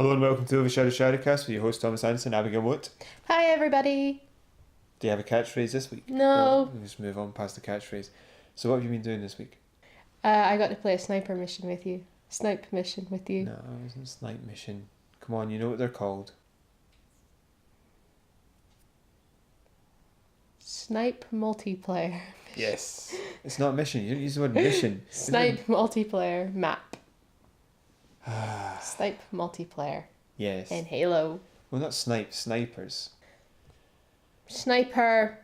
Hello and welcome to OverShadow ShadowCast with your host Thomas Anderson, Abigail Wood. Hi everybody. Do you have a catchphrase this week? No. We'll just move on past the catchphrase. So what have you been doing this week? I got to play a sniper mission with you. Snipe mission with you. No, it wasn't Snipe Mission. Come on, you know what they're called. Snipe multiplayer. Yes. It's not mission. You don't use the word mission. Snipe multiplayer map. Snipe multiplayer. Yes. In Halo. Well, not snipe, snipers. Sniper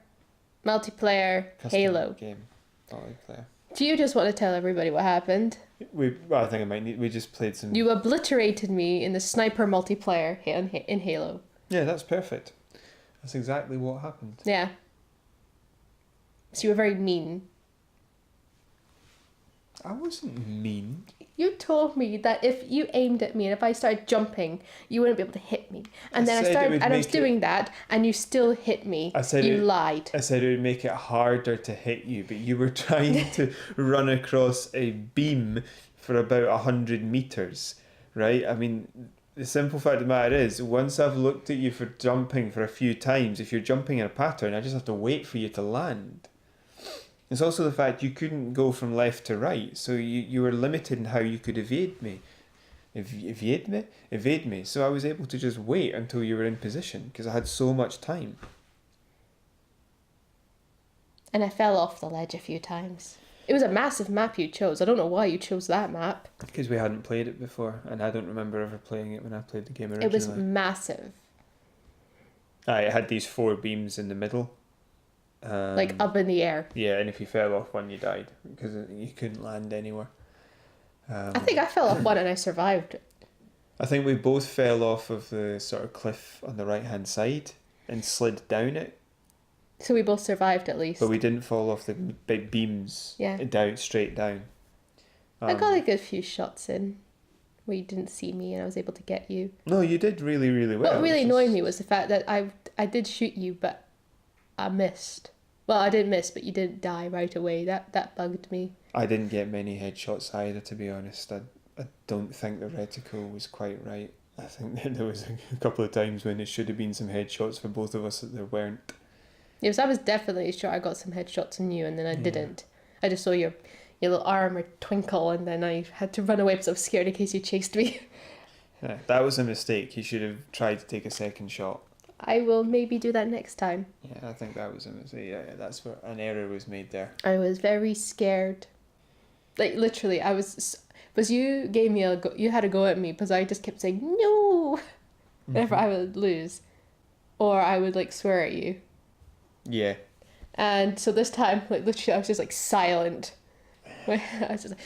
multiplayer Custom Halo. game. Multiplayer. Do you just want to tell everybody what happened? I think I might need. We just played some. You obliterated me in the sniper multiplayer in Halo. Yeah, that's perfect. That's exactly what happened. Yeah. So you were very mean. I wasn't mean. You told me that if you aimed at me and if I started jumping, you wouldn't be able to hit me. And then I was doing that, and you still hit me. You lied. I said it would make it harder to hit you, but you were trying to run across a beam for about 100 meters, right? I mean, the simple fact of the matter is, once I've looked at you for jumping for a few times, if you're jumping in a pattern, I just have to wait for you to land. It's also the fact you couldn't go from left to right, so you were limited in how you could evade me. Evade me. So I was able to just wait until you were in position, because I had so much time. And I fell off the ledge a few times. It was a massive map you chose. I don't know why you chose that map. Because we hadn't played it before, and I don't remember ever playing it when I played the game originally. It was massive. It had these 4 beams in the middle. Like up in the air. Yeah, and if you fell off one, you died, because you couldn't land anywhere. I think I fell off one and I survived. I think we both fell off of the sort of cliff on the right-hand side and slid down it. So we both survived at least. But we didn't fall off the big beams down, straight down. I got a good few shots in where you didn't see me and I was able to get you. No, you did really, really well. What really annoyed me was the fact that I did shoot you, but I missed. Well, I didn't miss, but you didn't die right away. That bugged me. I didn't get many headshots either, to be honest. I don't think the reticle was quite right. I think that there was a couple of times when it should have been some headshots for both of us that there weren't. Yes, I was definitely sure I got some headshots on you, and then I didn't. I just saw your little armor twinkle, and then I had to run away because I was scared in case you chased me. Yeah, that was a mistake. You should have tried to take a second shot. I will maybe do that next time. Yeah, I think that was a mistake. Yeah, that's where an error was made there. I was very scared. Like, literally, you gave me you had a go at me because I just kept saying no whenever I would lose. Or I would, like, swear at you. Yeah. And so this time, like, literally, I was just, like, silent. I was just like...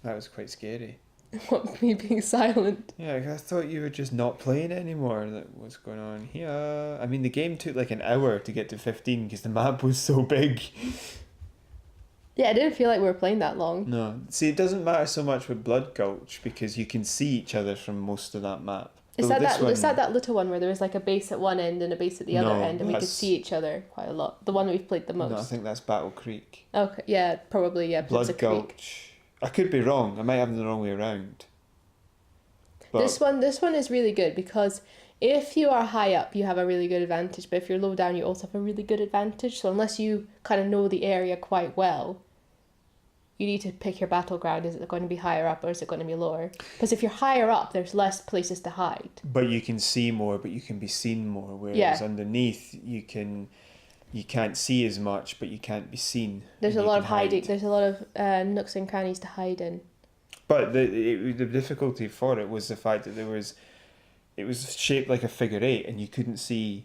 That was quite scary. What, me being silent? Yeah, I thought you were just not playing it anymore. Like, what's going on here? I mean, the game took like an hour to get to 15 because the map was so big. Yeah, I didn't feel like we were playing that long. No. See, it doesn't matter so much with Blood Gulch because you can see each other from most of that map. Is that that little one where there was like a base at one end and a base at the other end and we could see each other quite a lot? The one we've played the most? No, I think that's Battle Creek. Okay, yeah, probably, yeah. Blood Gulch. I could be wrong. I might have them the wrong way around. But this one is really good because if you are high up, you have a really good advantage. But if you're low down, you also have a really good advantage. So unless you kind of know the area quite well, you need to pick your battleground. Is it going to be higher up or is it going to be lower? Because if you're higher up, there's less places to hide. But you can see more, but you can be seen more. Whereas underneath, you can't see as much, but you can't be seen. There's a lot of hiding. There's a lot of nooks and crannies to hide in. But the difficulty for it was the fact that it was shaped like a figure 8, and you couldn't see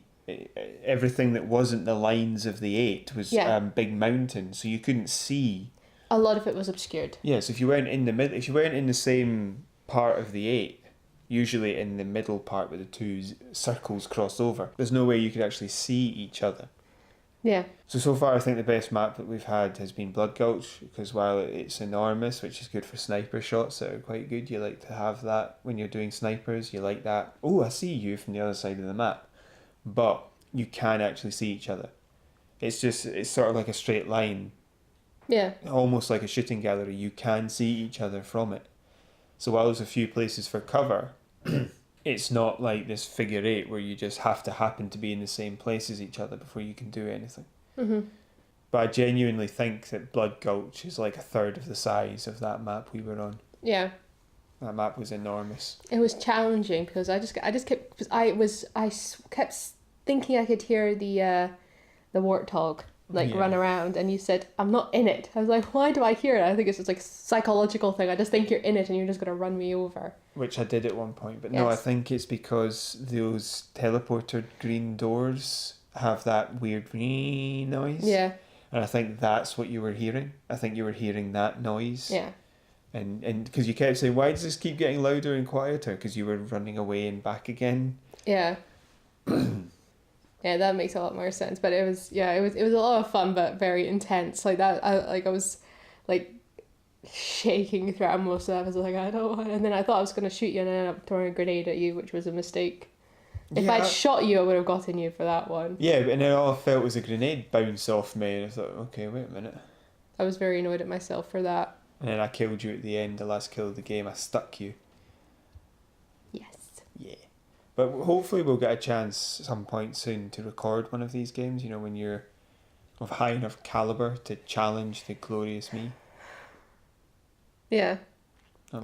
everything that wasn't the lines of the 8 was big mountains, so you couldn't see. A lot of it was obscured. Yes, if you weren't in the if you weren't in the same part of the 8, usually in the middle part where the 2 circles cross over, there's no way you could actually see each other. Yeah. So far I think the best map that we've had has been Blood Gulch, because while it's enormous, which is good for sniper shots that are quite good, you like to have that when you're doing snipers, you like that. Oh, I see you from the other side of the map. But you can actually see each other. It's sort of like a straight line. Yeah. Almost like a shooting gallery, you can see each other from it. So while there's a few places for cover, It's not like this figure eight where you just have to happen to be in the same place as each other before you can do anything. Mm-hmm. But I genuinely think that Blood Gulch is like a third of the size of that map we were on. Yeah. That map was enormous. It was challenging because I just kept, because kept thinking I could hear the warthog run around, and you said, I'm not in it. I was like, why do I hear it? I think it's just like a psychological thing. I just think you're in it and you're just going to run me over. Which I did at one point, but no, I think it's because those teleporter green doors have that weird noise. Yeah. And I think that's what you were hearing. I think you were hearing that noise. Yeah. And because you kept saying, why does this keep getting louder and quieter? Because you were running away and back again. Yeah. Yeah, that makes a lot more sense. But it was a lot of fun, but very intense. Like that, I was like shaking throughout most of that. I was like, I don't want. And then I thought I was going to shoot you, and I ended up throwing a grenade at you, which was a mistake. If I'd shot you, I would have gotten you for that one. Yeah, and then all I felt was a grenade bounce off me, and I thought, okay, wait a minute. I was very annoyed at myself for that. And then I killed you at the end, the last kill of the game. I stuck you. Yes. Yeah. But hopefully we'll get a chance at some point soon to record one of these games, you know, when you're of high enough caliber to challenge the glorious me. Yeah.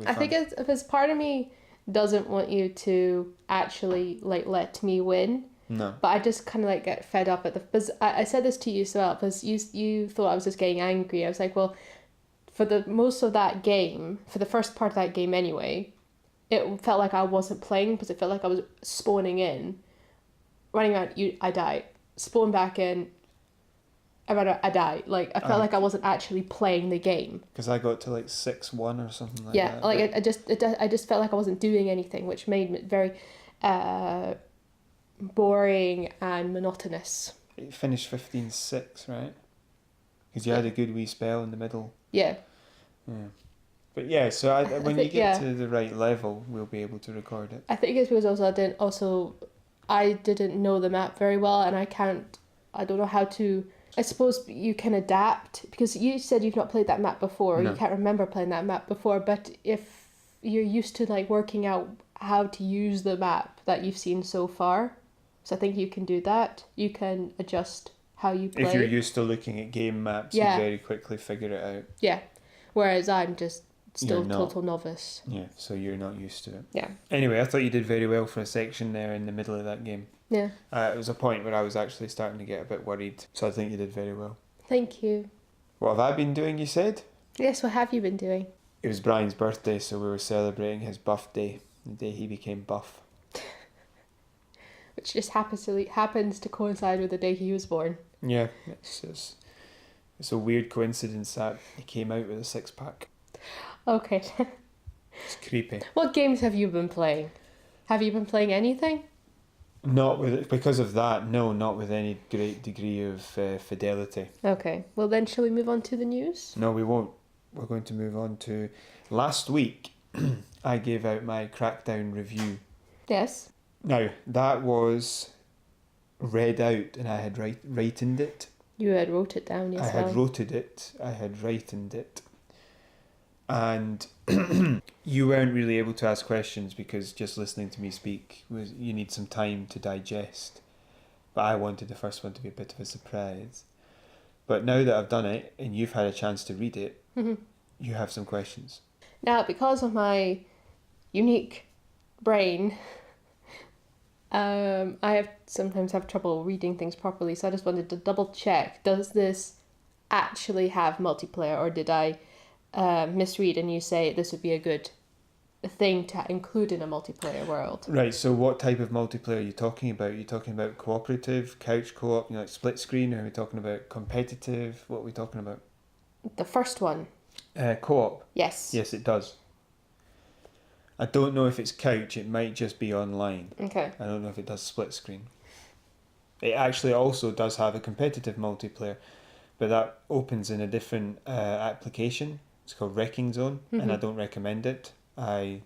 I think it's part of me doesn't want you to actually let me win. No. But I just kind of get fed up at the... Because I said this to you as well, because you thought I was just getting angry. I was like, well, for the most of that game, for the first part of that game anyway, it felt like I wasn't playing because it felt like I was spawning in, running around, I died, spawn back in, I died. I felt like I wasn't actually playing the game. Because I got to 6-1 or something like that. Yeah, I just felt like I wasn't doing anything, which made it very boring and monotonous. You finished 15-6, right? Because you had a good wee spell in the middle. Yeah. Yeah. But yeah, so when you get to the right level, we'll be able to record it. I think it's because I didn't know the map very well, and I don't know how to. I suppose you can adapt, because you said you've not played that map before, or you can't remember playing that map before, but if you're used to working out how to use the map that you've seen so far, so I think you can do that. You can adjust how you play. If you're used to looking at game maps, you very quickly figure it out. Yeah, whereas I'm just still total novice. Yeah, so you're not used to it. Yeah. Anyway, I thought you did very well for a section there in the middle of that game. Yeah. It was a point where I was actually starting to get a bit worried, so I think you did very well. Thank you. What have I been doing, you said? Yes, what have you been doing? It was Brian's birthday, so we were celebrating his buff day, the day he became buff. Which just happens to coincide with the day he was born. Yeah, it's a weird coincidence that he came out with a 6-pack. Okay. It's creepy. What games have you been playing? Have you been playing anything? Because of that, no, not with any great degree of fidelity. Okay, well then shall we move on to the news? No, we won't. We're going to move on to... Last week, I gave out my Crackdown review. Yes. Now, that was read out, and I had writened it. You had wrote it down yourself. I had wrote it. I had writened it. And you weren't really able to ask questions because just listening to me speak you need some time to digest. But I wanted the first one to be a bit of a surprise. But now that I've done it and you've had a chance to read it, you have some questions. Now, because of my unique brain, I sometimes have trouble reading things properly, so I just wanted to double check. Does this actually have multiplayer, or did I misread and you say this would be a good thing to include in a multiplayer world? Right, so what type of multiplayer are you talking about? Are you talking about cooperative, couch co-op, split screen? Or are we talking about competitive? What are we talking about? The first one. Co-op? Yes. Yes, it does. I don't know if it's couch, it might just be online. Okay. I don't know if it does split screen. It actually also does have a competitive multiplayer, but that opens in a different application. It's called Wrecking Zone, and I don't recommend it. I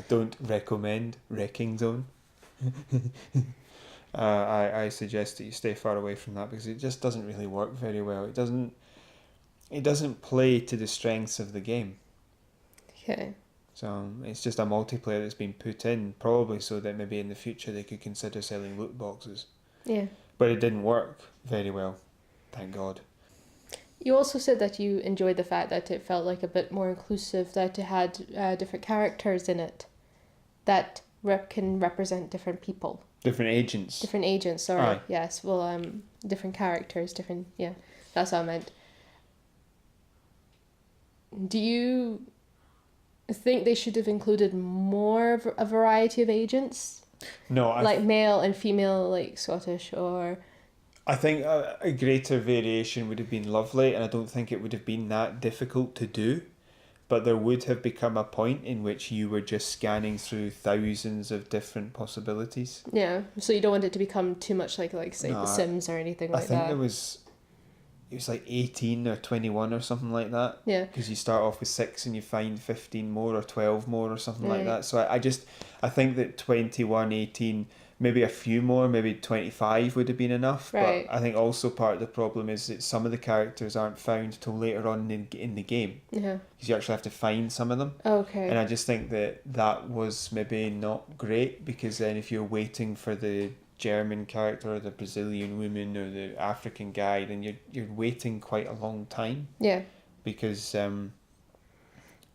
don't recommend Wrecking Zone. I suggest that you stay far away from that because it just doesn't really work very well. It doesn't play to the strengths of the game. Okay. So it's just a multiplayer that's been put in, probably so that maybe in the future they could consider selling loot boxes. Yeah. But it didn't work very well, thank God. You also said that you enjoyed the fact that it felt like a bit more inclusive, that it had different characters in it that can represent different people. Different agents. Different agents, sorry. Aye. Yes, well, different characters, yeah, that's what I meant. Do you think they should have included more of a variety of agents? No, like male and female, like Scottish, or... I think a greater variation would have been lovely, and I don't think it would have been that difficult to do. But there would have become a point in which you were just scanning through thousands of different possibilities. Yeah, so you don't want it to become too much like say, The Sims or anything like that. I think it was like 18 or 21 or something like that. Yeah. Because you start off with 6 and you find 15 more or 12 more or something like that. So I think that 21, 18... maybe a few more, maybe 25 would have been enough. Right. But I think also part of the problem is that some of the characters aren't found till later on in the game. Yeah. Because you actually have to find some of them. Okay. And I just think that was maybe not great, because then if you're waiting for the German character or the Brazilian woman or the African guy, then you're waiting quite a long time. Yeah. Because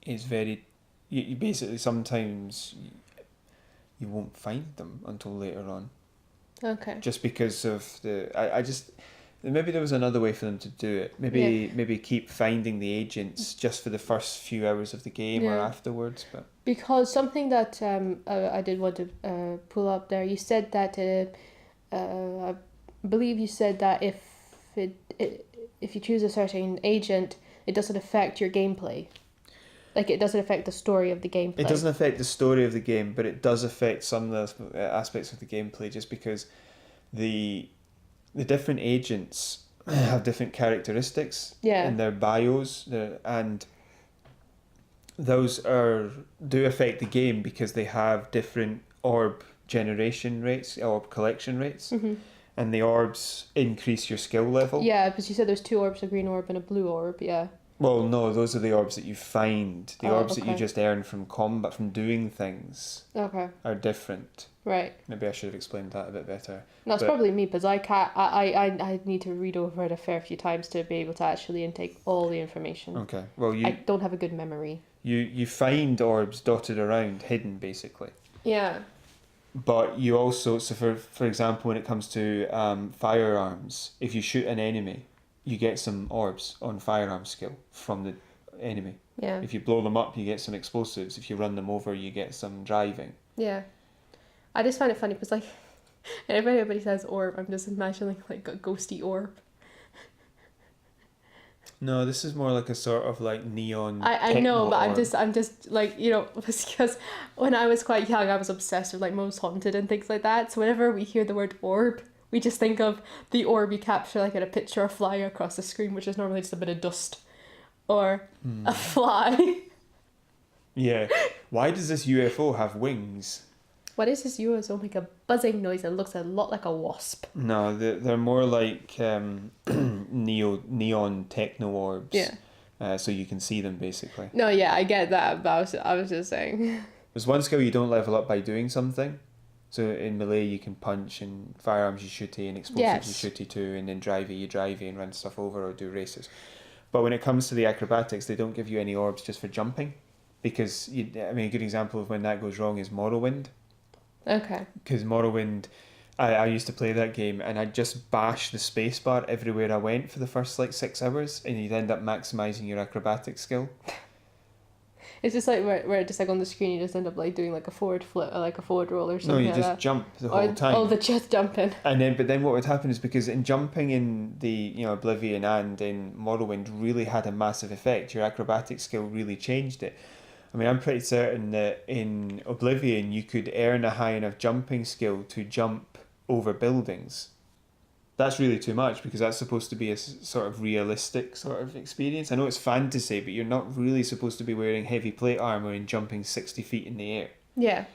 it's very... You basically sometimes... you won't find them until later on. Okay. Just because of I just... maybe there was another way for them to do it. Maybe keep finding the agents just for the first few hours of the game or afterwards. But because something that I did want to pull up there, you said that I believe you said that if you choose a certain agent, it doesn't affect your gameplay. Like, it doesn't affect the story of the gameplay. It doesn't affect the story of the game, but it does affect some of the aspects of the gameplay, just because the different agents have different characteristics in their bios, and those do affect the game because they have different orb generation rates, orb collection rates, and the orbs increase your skill level. Yeah, because you said there's 2 orbs, a green orb and a blue orb, yeah. Well, no, those are the orbs that you find. The orbs that you just earn from combat, from doing things, are different. Right. Maybe I should have explained that a bit better. No, it's probably me, because I need to read over it a fair few times to be able to actually intake all the information. Okay. Well, I don't have a good memory. You find orbs dotted around, hidden, basically. Yeah. But you also, so for example, when it comes to firearms, if you shoot an enemy, you get some orbs on firearm skill from the enemy. Yeah. If you blow them up, you get some explosives. If you run them over, you get some driving. Yeah. I just find it funny because, like, whenever everybody says orb, I'm just imagining, like, a ghosty orb. No, this is more like a sort of, like, neon I know, but orb. I'm just, like, you know, because when I was quite young, I was obsessed with, like, Most Haunted and things like that. So whenever we hear the word orb, we just think of the orb you capture, like, in a picture or flying across the screen, which is normally just a bit of dust. Or a fly. Yeah. Why does this UFO have wings? What is this UFO? Make a buzzing noise that looks a lot like a wasp. No, they're more like neon techno orbs. Yeah. So you can see them, basically. No, yeah, I get that, but I was just saying. There's one skill you don't level up by doing something. So in melee you can punch, and firearms you shoot and explosives you shoot too, and then drivey you drivey and run stuff over or do races. But when it comes to the acrobatics, they don't give you any orbs just for jumping, because a good example of when that goes wrong is Morrowind. Okay. Because Morrowind, I used to play that game, and I'd just bash the spacebar everywhere I went for the first 6 hours, and you'd end up maximising your acrobatic skill. It's just like where just like on the screen you just end up like doing like a forward flip or like a forward roll or something. No, you just that. jump the whole time. Oh, the just jumping. But then what would happen is, because in jumping in the Oblivion and in Morrowind really had a massive effect. Your acrobatic skill really changed it. I mean, I'm pretty certain that in Oblivion you could earn a high enough jumping skill to jump over buildings. That's really too much, because that's supposed to be a sort of realistic sort of experience. I know it's fantasy, but you're not really supposed to be wearing heavy plate armour and jumping 60 feet in the air. Yeah.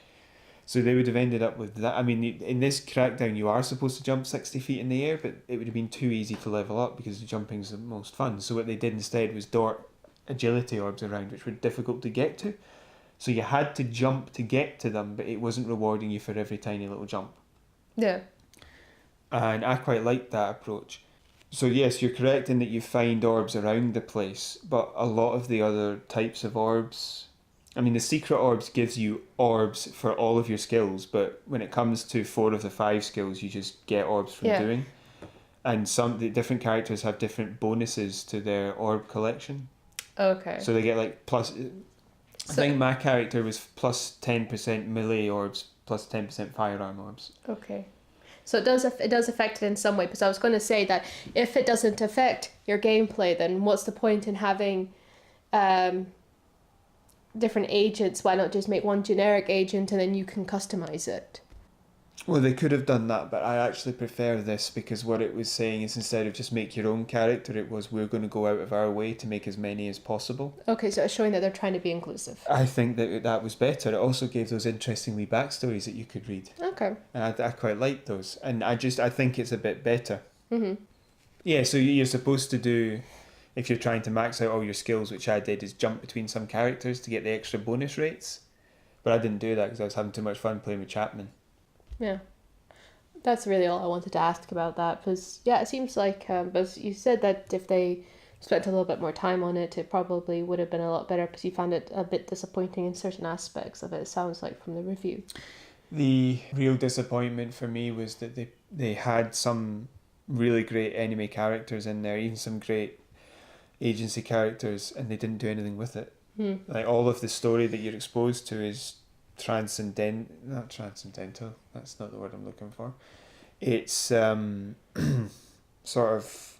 So they would have ended up with that. I mean, in this Crackdown you are supposed to jump 60 feet in the air, but it would have been too easy to level up because jumping's the most fun. So what they did instead was dart agility orbs around, which were difficult to get to. So you had to jump to get to them, but it wasn't rewarding you for every tiny little jump. Yeah. And I quite liked that approach. So yes, you're correct in that you find orbs around the place, but a lot of the other types of orbs... I mean, the secret orbs gives you orbs for all of your skills, but when it comes to 4 of the 5 skills, you just get orbs from doing. And the different characters have different bonuses to their orb collection. Okay. So they get like plus... I think my character was plus 10% melee orbs, plus 10% firearm orbs. Okay. So it does affect it in some way, because I was going to say that if it doesn't affect your gameplay, then what's the point in having different agents? Why not just make one generic agent and then you can customize it? Well, they could have done that, but I actually prefer this because what it was saying is instead of just make your own character, it was we're going to go out of our way to make as many as possible. Okay, so it's showing that they're trying to be inclusive. I think that was better. It also gave those interesting wee backstories that you could read. Okay. And I quite liked those. And I think it's a bit better. Mm-hmm. Yeah, so you're supposed to do, if you're trying to max out all your skills, which I did, is jump between some characters to get the extra bonus rates. But I didn't do that because I was having too much fun playing with Chapman. Yeah. That's really all I wanted to ask about that, because, yeah, it seems like, but you said that if they spent a little bit more time on it, it probably would have been a lot better, because you found it a bit disappointing in certain aspects of it, sounds like, from the review. The real disappointment for me was that they had some really great enemy characters in there, even some great agency characters, and they didn't do anything with it. Like, all of the story that you're exposed to is not transcendental, that's not the word I'm looking for. It's sort of...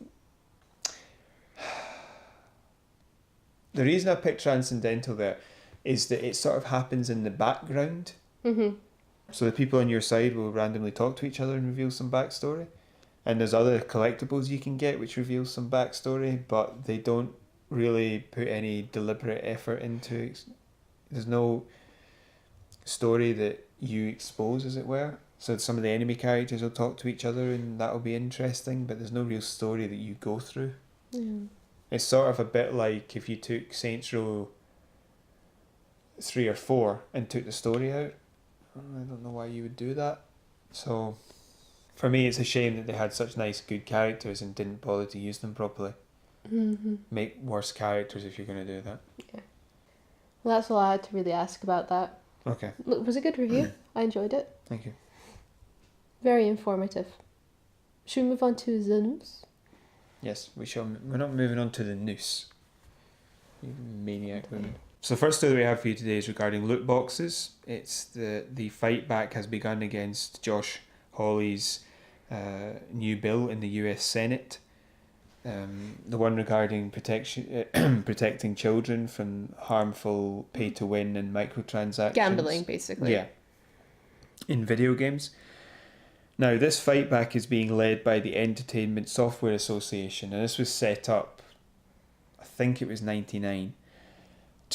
The reason I picked transcendental there is that it sort of happens in the background. Mm-hmm. So the people on your side will randomly talk to each other and reveal some backstory. And there's other collectibles you can get which reveal some backstory, but they don't really put any deliberate effort into it. There's no story that you expose, as it were. So some of the enemy characters will talk to each other and that'll be interesting, but there's no real story that you go through. Yeah. It's sort of a bit like if you took Saints Row 3 or 4 and took the story out. I don't know why you would do that. So for me, it's a shame that they had such nice, good characters and didn't bother to use them properly. Mm-hmm. Make worse characters if you're going to do that. Yeah. Well, that's all I had to really ask about that. Okay. Look, it was a good review. I enjoyed it. Thank you. Very informative. Should we move on to the news? Yes, we shall. We're not moving on to the noose. You maniac woman. So first story we have for you today is regarding loot boxes. It's the fight back has begun against Josh Hawley's new bill in the US Senate. The one regarding protecting children from harmful pay-to-win and microtransactions. Gambling, basically. Yeah. In video games. Now, this fight back is being led by the Entertainment Software Association, and this was set up, I think it was 99,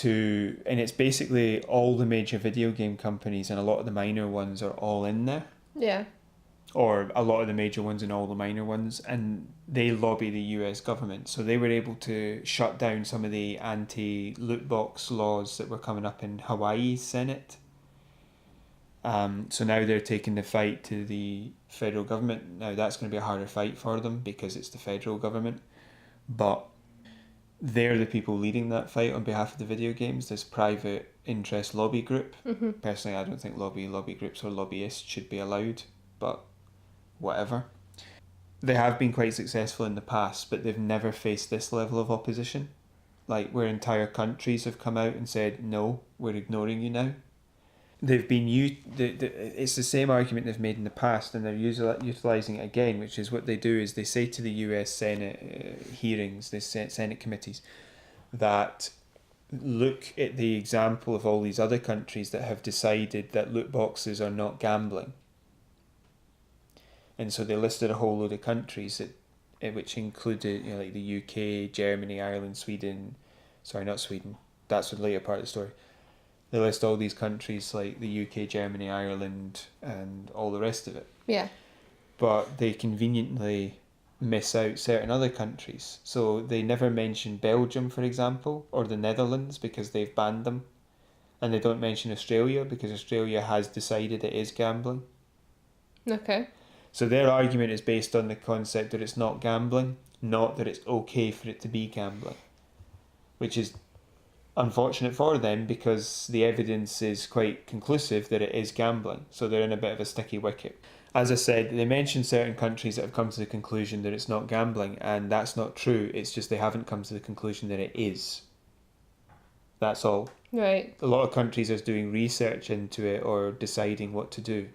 and it's basically all the major video game companies and a lot of the minor ones are all in there. Yeah. Or a lot of the major ones and all the minor ones, and they lobby the US government. So they were able to shut down some of the anti-loot box laws that were coming up in Hawaii's Senate. So now they're taking the fight to the federal government. Now that's going to be a harder fight for them because it's the federal government. But they're the people leading that fight on behalf of the video games, this private interest lobby group. Mm-hmm. Personally, I don't think lobby groups or lobbyists should be allowed, but whatever. They have been quite successful in the past, but they've never faced this level of opposition. Like, where entire countries have come out and said, no, we're ignoring you now. They've been it's the same argument they've made in the past, and they're utilising it again, which is what they do is they say to the US Senate hearings, the Senate committees, that look at the example of all these other countries that have decided that loot boxes are not gambling. And so they listed a whole load of countries which included, like the UK, Germany, Ireland, Sweden. Sorry, not Sweden. That's the later part of the story. They list all these countries like the UK, Germany, Ireland, and all the rest of it. Yeah. But they conveniently miss out certain other countries. So they never mention Belgium, for example, or the Netherlands because they've banned them. And they don't mention Australia because Australia has decided it is gambling. Okay. So their argument is based on the concept that it's not gambling, not that it's okay for it to be gambling, which is unfortunate for them because the evidence is quite conclusive that it is gambling. So they're in a bit of a sticky wicket. As I said, they mention certain countries that have come to the conclusion that it's not gambling, and that's not true. It's just they haven't come to the conclusion that it is. That's all. Right. A lot of countries are doing research into it or deciding what to do.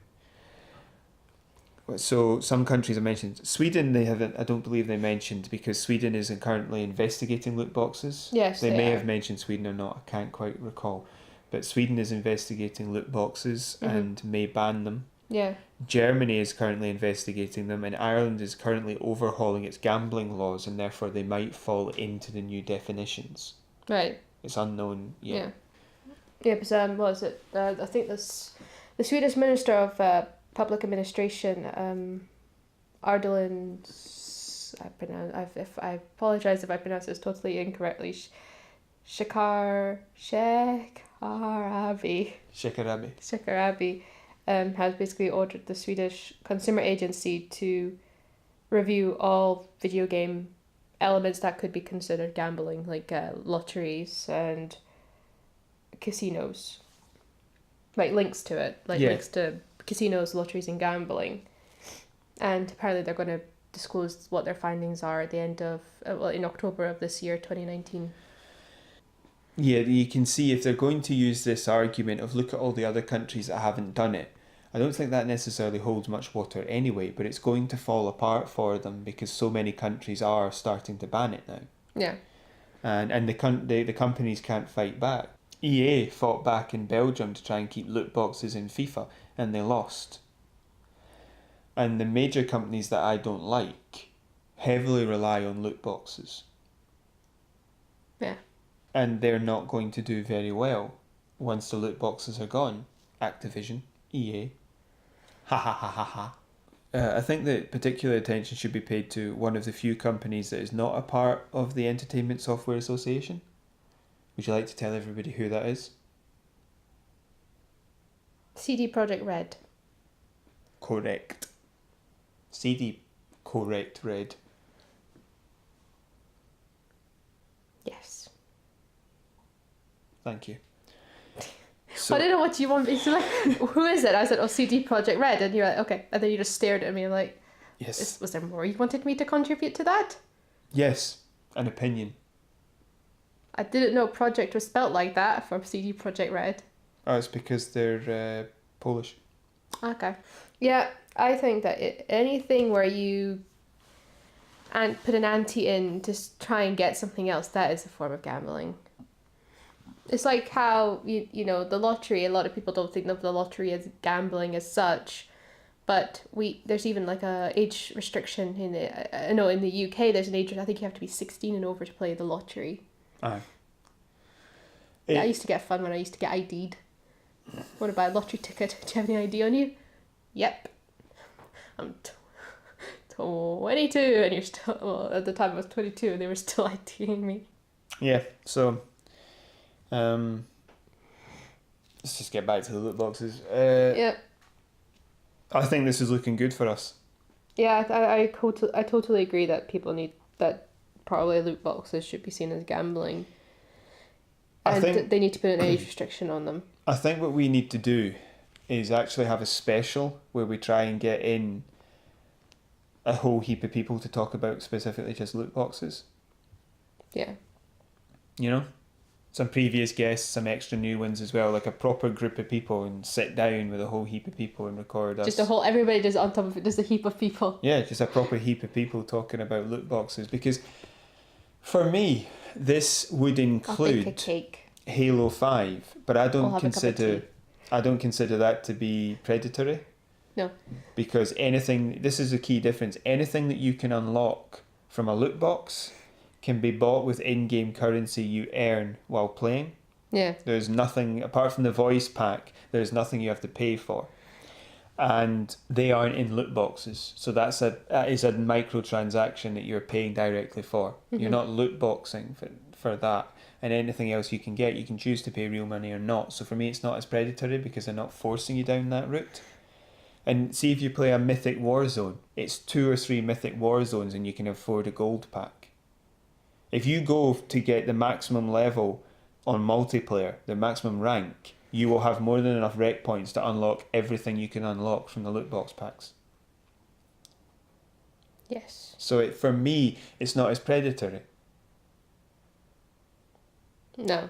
So some countries are mentioned. Sweden, they haven't. I don't believe they mentioned because Sweden is currently investigating loot boxes. Yes, they may are. have mentioned Sweden or not. I can't quite recall. But Sweden is investigating loot boxes and may ban them. Yeah. Germany is currently investigating them, and Ireland is currently overhauling its gambling laws, and therefore they might fall into the new definitions. Right. It's unknown yet. Yeah. Yeah, because what is it? I think this the Swedish Minister of Public Administration, Ardalan. I apologize if I pronounce this totally incorrectly. Shekarabi. Has basically ordered the Swedish Consumer Agency to review all video game elements that could be considered gambling, like lotteries and casinos. Like links to it, links to casinos, lotteries and gambling. And apparently they're going to disclose what their findings are at the end of, in October of this year, 2019. Yeah, you can see if they're going to use this argument of look at all the other countries that haven't done it, I don't think that necessarily holds much water anyway, but it's going to fall apart for them because so many countries are starting to ban it now. Yeah. And the companies can't fight back. EA fought back in Belgium to try and keep loot boxes in FIFA, and they lost. And the major companies that I don't like heavily rely on loot boxes. Yeah. And they're not going to do very well once the loot boxes are gone. Activision, EA. Ha ha ha ha ha. I think that particular attention should be paid to one of the few companies that is not a part of the Entertainment Software Association. Would you like to tell everybody who that is? CD Projekt Red. Correct. CD Projekt Red. Yes. Thank you. So, I don't know what you want me to like. Who is it? I said, CD Projekt Red, and you're like, okay. And then you just stared at me and like, yes. Was there more you wanted me to contribute to that? Yes, an opinion. I didn't know project was spelt like that from CD Projekt Red. Oh, it's because they're Polish. Okay. Yeah, I think that anything where you put an ante in to try and get something else, that is a form of gambling. It's like how, you know, the lottery, a lot of people don't think of the lottery as gambling as such, but there's even like a age restriction in the UK there's an age, I think you have to be 16 and over to play the lottery. Aye. I used to get fun when I used to get ID'd. Want to buy a lottery ticket? Do you have any ID on you? Yep. I'm 22 and you're still, well, at the time I was 22 and they were still IDing me. Yeah, so let's just get back to the loot boxes. Yeah. I think this is looking good for us. Yeah, I totally agree that that probably loot boxes should be seen as gambling. And they need to put an age restriction on them. I think what we need to do is actually have a special where we try and get in a whole heap of people to talk about specifically just loot boxes. Yeah. You know? Some previous guests, some extra new ones as well, like a proper group of people, and sit down with a whole heap of people and record us. Just everybody just on top of it, just a heap of people. Yeah, just a proper heap of people talking about loot boxes. Because for me, this would include Halo 5, but I don't consider that to be predatory. No. Because this is a key difference, anything that you can unlock from a loot box can be bought with in-game currency you earn while playing. Yeah. There's nothing, apart from the voice pack, there's nothing you have to pay for. And they aren't in loot boxes. So that is a microtransaction that you're paying directly for. Mm-hmm. You're not loot boxing for that. and anything else you can get, you can choose to pay real money or not. So for me, it's not as predatory because they're not forcing you down that route. And see, if you play a mythic war zone, it's 2 or 3 mythic war zones and you can afford a gold pack. If you go to get the maximum level on multiplayer, the maximum rank, you will have more than enough rec points to unlock everything you can unlock from the loot box packs. Yes. So for me, it's not as predatory. No.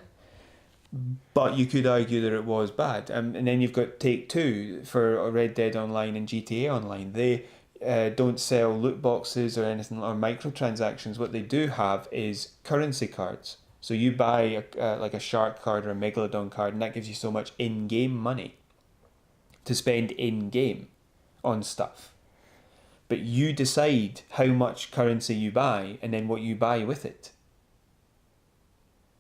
But you could argue that it was bad. And then you've got Take-Two for Red Dead Online and GTA Online. They don't sell loot boxes or anything or microtransactions. What they do have is currency cards. So you buy like a shark card or a megalodon card, and that gives you so much in-game money to spend in-game on stuff. But you decide how much currency you buy and then what you buy with it.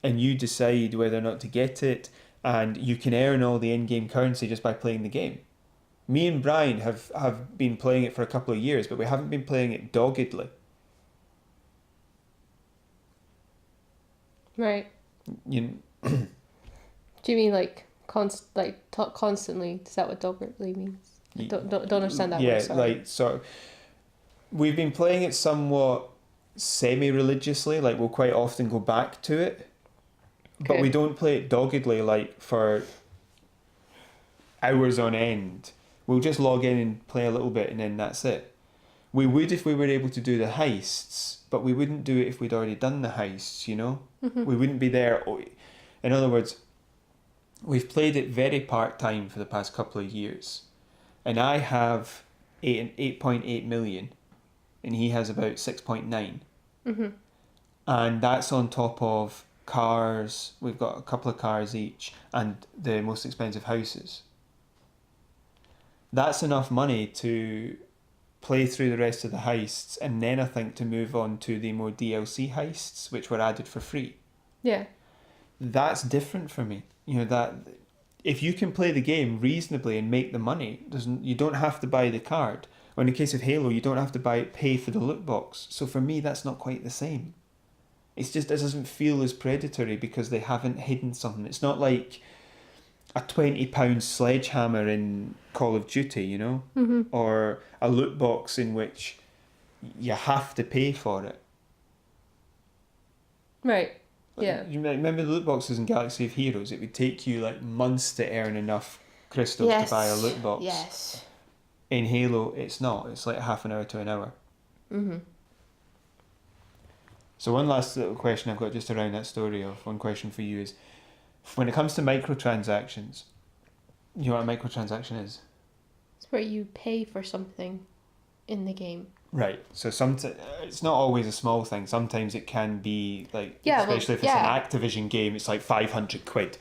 And you decide whether or not to get it, and you can earn all the in-game currency just by playing the game. Me and Brian have been playing it for a couple of years, but we haven't been playing it doggedly. Right. Do you mean like constantly? Is that what doggedly means? I don't understand that word. Sorry. So we've been playing it somewhat semi-religiously. Like, we'll quite often go back to it, but we don't play it doggedly, like for hours on end. We'll just log in and play a little bit, and then that's it. We would if we were able to do the heists, but we wouldn't do it if we'd already done the heists, you know? Mm-hmm. We wouldn't be there. In other words, we've played it very part-time for the past couple of years. And I have 8.8 million, and he has about 6.9. Mm-hmm. And that's on top of cars. We've got a couple of cars each, and the most expensive houses. That's enough money to play through the rest of the heists, and then I think to move on to the more DLC heists, which were added for free. Yeah. That's different for me. You know, that if you can play the game reasonably and make the money, you don't have to buy the card. Or in the case of Halo, you don't have to pay for the loot box. So for me, that's not quite the same. It's just, it doesn't feel as predatory because they haven't hidden something. It's not like a £20 sledgehammer in Call of Duty, you know? Mm-hmm. Or a loot box in which you have to pay for it. Right. Yeah. You remember the loot boxes in Galaxy of Heroes? It would take you like months to earn enough crystals to buy a loot box. Yes. In Halo, it's not. It's like half an hour to an hour. Mm-hmm. So one last little question I've got just around that story of one question for you is, when it comes to microtransactions, you know what a microtransaction is? It's where you pay for something in the game. Right. So it's not always a small thing. Sometimes it can be like, Yeah, especially if it's an Activision game, it's like £500.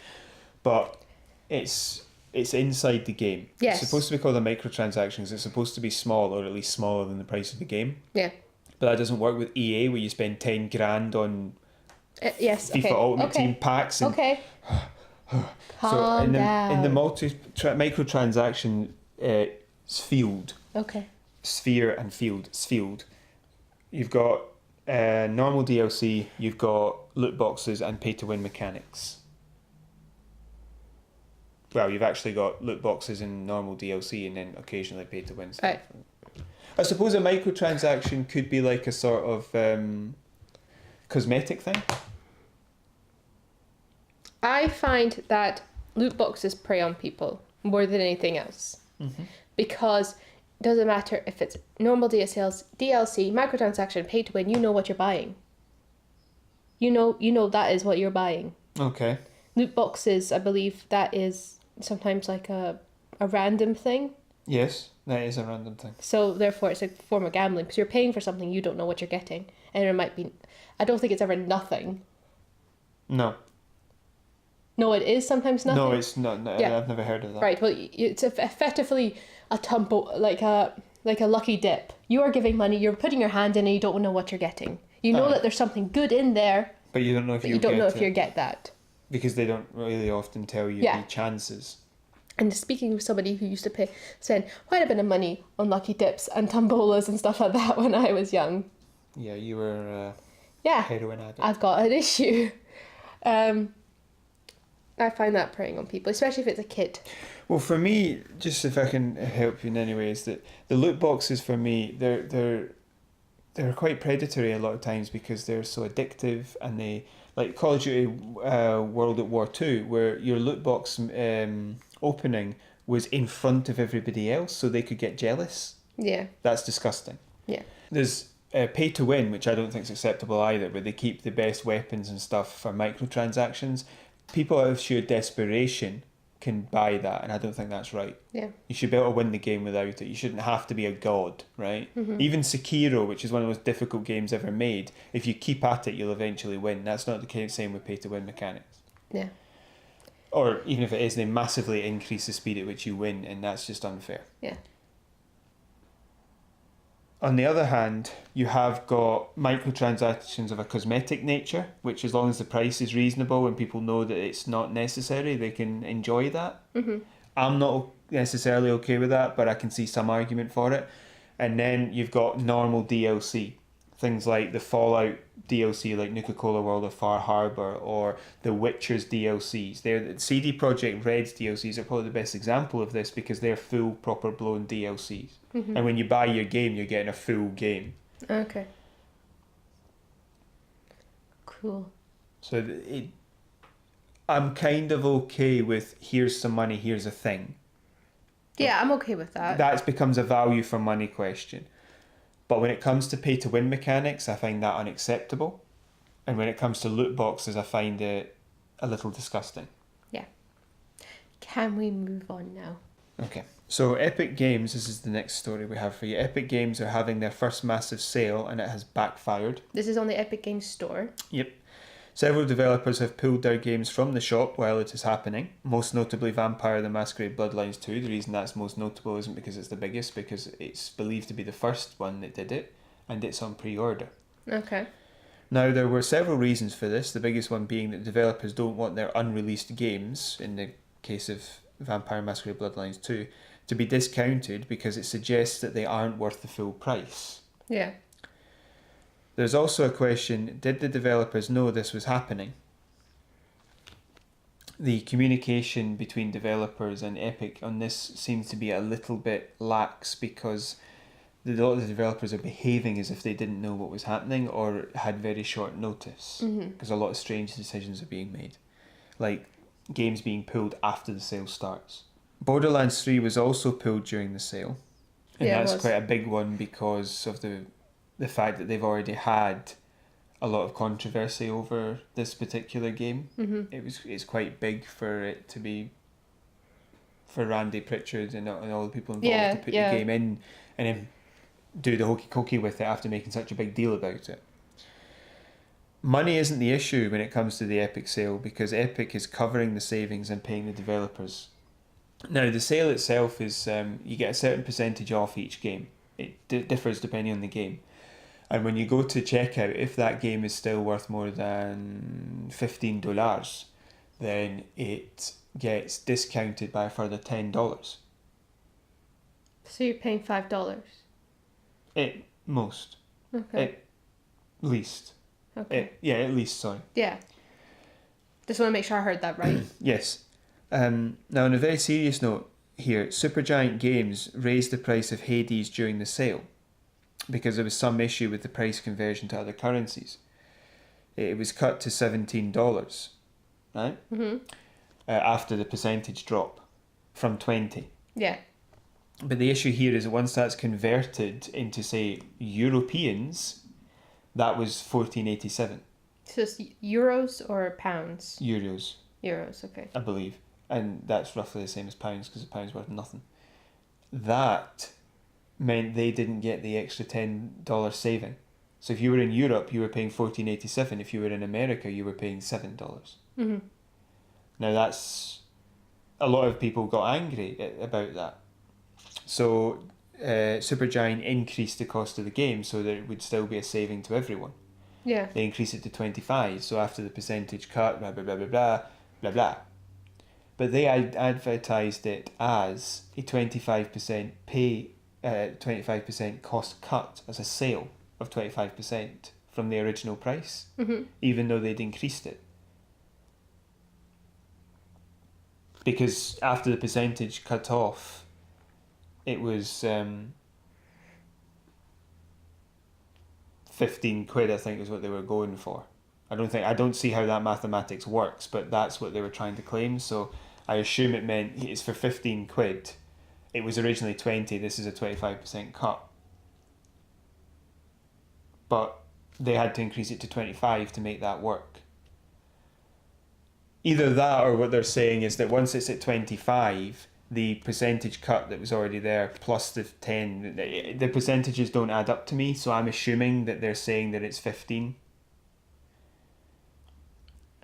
But it's inside the game. Yes. It's supposed to be called a microtransaction because it's supposed to be small, or at least smaller than the price of the game. Yeah. But that doesn't work with EA, where you spend 10 grand on yes. FIFA Ultimate Team packs. And Calm down. In the microtransaction field. Okay. Sphere and field. You've got normal DLC, you've got loot boxes and pay to win mechanics. Well, you've actually got loot boxes in normal DLC and then occasionally pay to win stuff. Right. I suppose a microtransaction could be like a sort of cosmetic thing. I find that loot boxes prey on people more than anything else. Mm-hmm. Because it doesn't matter if it's normal DLC, microtransaction, pay to win, you know what you're buying. You know that is what you're buying. Okay. Loot boxes, I believe that is sometimes like a random thing. Yes, that is a random thing. So therefore it's a form of gambling because you're paying for something you don't know what you're getting. And it might be, I don't think it's ever nothing. No. No, it is sometimes nothing. No, it's not. No, yeah. I've never heard of that. Right. Well, it's effectively a tumble, like a lucky dip. You are giving money. You're putting your hand in, and you don't know what you're getting. You know that there's something good in there, but you don't know if you don't know if you get that. Because they don't really often tell you the chances. And speaking with somebody who used to spend quite a bit of money on lucky dips and tombolas and stuff like that when I was young. Yeah, you were. Yeah. Heroin addict. I've got an issue. I find that preying on people, especially if it's a kid. Well, for me, just if I can help you in any way, is that the loot boxes for me, they're quite predatory a lot of times because they're so addictive, and they, like Call of Duty World at War 2, where your loot box opening was in front of everybody else so they could get jealous. Yeah. That's disgusting. Yeah. There's pay to win, which I don't think is acceptable either, where they keep the best weapons and stuff for microtransactions. People out of sheer desperation can buy that, and I don't think that's right. Yeah. You should be able to win the game without it. You shouldn't have to be a god, right? Mm-hmm. Even Sekiro, which is one of the most difficult games ever made, if you keep at it, you'll eventually win. That's not the same with pay-to-win mechanics. Yeah. Or even if it is, they massively increase the speed at which you win, and that's just unfair. Yeah. On the other hand, you have got microtransactions of a cosmetic nature, which as long as the price is reasonable and people know that it's not necessary, they can enjoy that. Mm-hmm. I'm not necessarily okay with that, but I can see some argument for it. And then you've got normal DLC. Things like the Fallout DLC, like Nuka-Cola World of Far Harbor, or the Witcher's DLCs. They're CD Projekt Red's DLCs are probably the best example of this because they're full, proper blown DLCs. Mm-hmm. And when you buy your game, you're getting a full game. Okay. Cool. So I'm kind of okay with here's some money, here's a thing. Yeah, I'm okay with that. That becomes a value for money question. But when it comes to pay to win mechanics, I find that unacceptable. And when it comes to loot boxes, I find it a little disgusting. Yeah. Can we move on now? Okay. So Epic Games, this is the next story we have for you. Epic Games are having their first massive sale and it has backfired. This is on the Epic Games Store. Yep. Several developers have pulled their games from the shop while it is happening, most notably Vampire the Masquerade Bloodlines 2. The reason that's most notable isn't because it's the biggest, because it's believed to be the first one that did it, and it's on pre-order. Okay. Now, there were several reasons for this, the biggest one being that developers don't want their unreleased games, in the case of Vampire Masquerade Bloodlines 2, to be discounted because it suggests that they aren't worth the full price. Yeah. There's also a question, did the developers know this was happening? The communication between developers and Epic on this seems to be a little bit lax because a lot of the developers are behaving as if they didn't know what was happening or had very short notice, because a lot of strange decisions are being made, like games being pulled after the sale starts. Borderlands 3 was also pulled during the sale, and Yeah, it that's was. quite a big one because of the fact that they've already had a lot of controversy over this particular game. Mm-hmm. It's quite big for it to be, for Randy Pritchard and all the people involved to put the game in and then do the hokey cokey with it after making such a big deal about it. Money isn't the issue when it comes to the Epic sale because Epic is covering the savings and paying the developers. Now the sale itself is you get a certain percentage off each game. It differs depending on the game. And when you go to checkout, if that game is still worth more than $15, then it gets discounted by a further $10. So you're paying $5? At most. Okay. At least. Okay. At least, sorry. Yeah. Just want to make sure I heard that right. Yes. Now, on a very serious note here, Supergiant Games raised the price of Hades during the sale because there was some issue with the price conversion to other currencies. It was cut to $17, right? Mm-hmm. After the percentage drop from 20. Yeah. But the issue here is that once that's converted into, say, Europeans, that was $14.87. So it's euros or pounds? Euros, Euros, okay. I believe. And that's roughly the same as pounds because a pound's worth nothing. That meant they didn't get the extra $10 saving. So if you were in Europe, you were paying $14.87. If you were in America, you were paying $7. Mm-hmm. Now that's, a lot of people got angry about that. So Supergiant increased the cost of the game so that it would still be a saving to everyone. Yeah. They increased it to 25, so after the percentage cut, blah, blah, blah, blah, blah, blah, blah. But they advertised it as a 25% 25% cost cut as a sale of 25% from the original price, Mm-hmm. even though they'd increased it. because after the percentage cut off, it was 15 quid, I think, is what they were going for. I don't see how that mathematics works, but that's what they were trying to claim. So I assume it meant it's for 15 quid. It was originally 20. This is a 25% cut. But they had to increase it to 25 to make that work. Either that, or what they're saying is that once it's at 25, the percentage cut that was already there plus the 10, the percentages don't add up to me, so I'm assuming that they're saying that it's 15.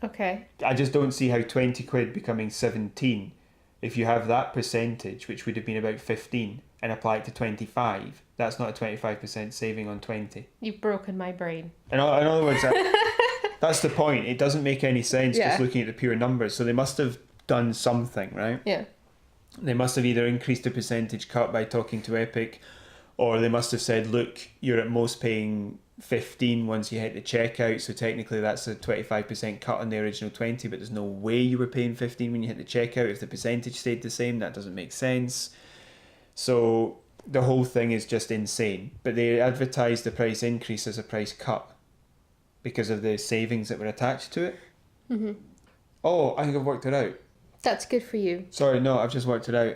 Okay. I just don't see how 20 quid becoming 17, if you have that percentage, which would have been about 15, and apply it to 25, that's not a 25% saving on 20. You've broken my brain. In other words, that's the point. It doesn't make any sense just looking at the pure numbers. So they must have done something, right? Yeah. They must have either increased the percentage cut by talking to Epic, or they must have said, look, you're at most paying 15 once you hit the checkout, so technically that's a 25% cut on the original 20, but there's no way you were paying 15 when you hit the checkout if the percentage stayed the same. That doesn't make sense. So the whole thing is just insane. But they advertised the price increase as a price cut because of the savings that were attached to it. Mm-hmm. Oh, I think I've worked it out. That's good for you. Sorry, no, I've just worked it out.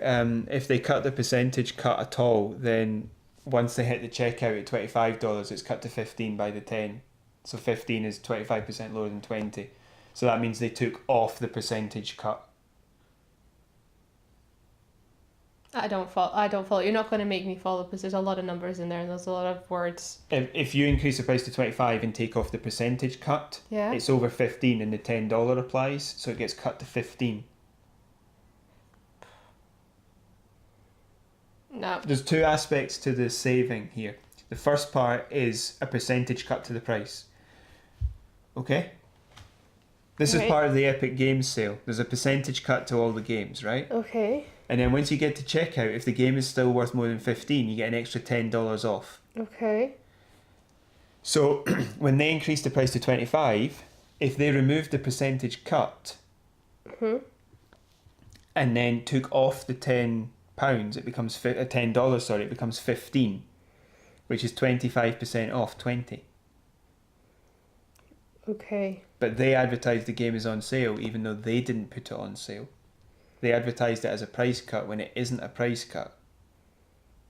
If they cut the percentage cut at all, then once they hit the checkout at $25, it's cut to 15 by the 10. So 15 is 25% lower than 20. So that means they took off the percentage cut. I don't follow. You're not going to make me follow because there's a lot of numbers in there and there's a lot of words. If you increase the price to 25 and take off the percentage cut, it's over 15 and the $10 applies, so it gets cut to 15. No. There's two aspects to the saving here. The first part is a percentage cut to the price. Okay? This is part of the Epic Games sale. There's a percentage cut to all the games, right? Okay. And then once you get to checkout, if the game is still worth more than 15, you get an extra $10 off. Okay. So when they increased the price to 25, if they removed the percentage cut and then took off the £10, it becomes $10, sorry, it becomes 15, which is 25% off 20. Okay. But they advertised the game is on sale even though they didn't put it on sale. They advertised it as a price cut when it isn't a price cut.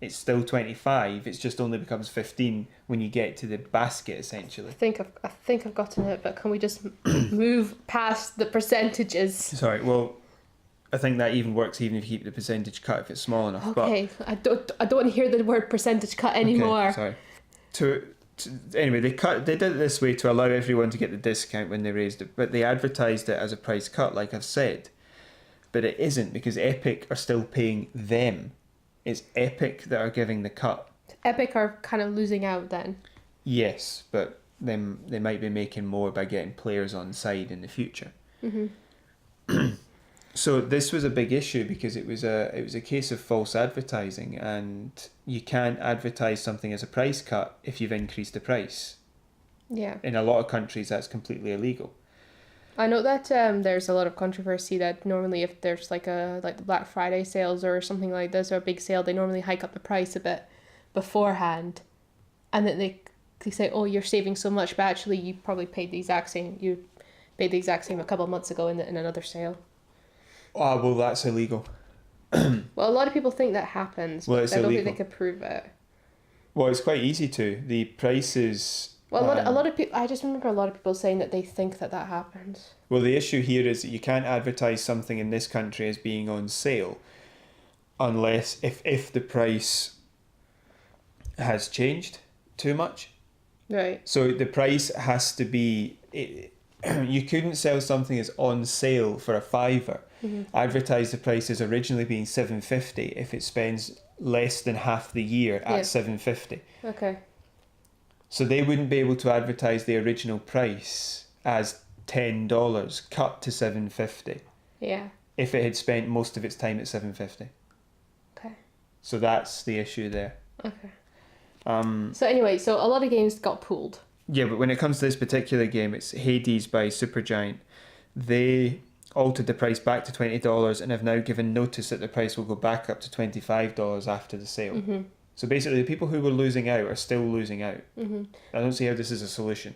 It's still 25, it's just only becomes 15 when you get to the basket, essentially. I think I've gotten it, but can we just move past the percentages? Sorry, well, I think that even works even if you keep the percentage cut if it's small enough. Okay, but I don't want to hear the word percentage cut anymore. Okay, sorry. Anyway, they did it this way to allow everyone to get the discount when they raised it, but they advertised it as a price cut, like I've said. But it isn't, because Epic are still paying them. It's Epic that are giving the cut. Epic are kind of losing out then. Yes, but they might be making more by getting players on side in the future. Mm-hmm. So this was a big issue because it was a case of false advertising, and you can't advertise something as a price cut if you've increased the price. Yeah. In a lot of countries, that's completely illegal. I know that there's a lot of controversy that normally if there's like the Black Friday sales or something like this or a big sale, they normally hike up the price a bit beforehand, and then they say, oh, you're saving so much, but actually you probably paid the exact same a couple of months ago in another sale. Oh, well, that's illegal. Well, a lot of people think that happens, well, but I don't think they could prove it. Well, it's quite easy to. The prices... Well, a lot of people. I just remember a lot of people saying that they think that happens. Well, the issue here is that you can't advertise something in this country as being on sale unless if the price has changed too much. Right. So the price has to be... you couldn't sell something as on sale for a £5. Mm-hmm. Advertise the price as originally being $7.50 if it spends less than half the year at $7.50. Okay. So they wouldn't be able to advertise the original price as $10 cut to $7.50. Yeah. If it had spent most of its time at $7.50. Okay. So that's the issue there. Okay. So anyway, so a lot of games got pulled. Yeah, but when it comes to this particular game, it's Hades by Supergiant. They altered the price back to $20 and have now given notice that the price will go back up to $25 after the sale. Mm-hmm. So basically, the people who were losing out are still losing out. Mm-hmm. I don't see how this is a solution.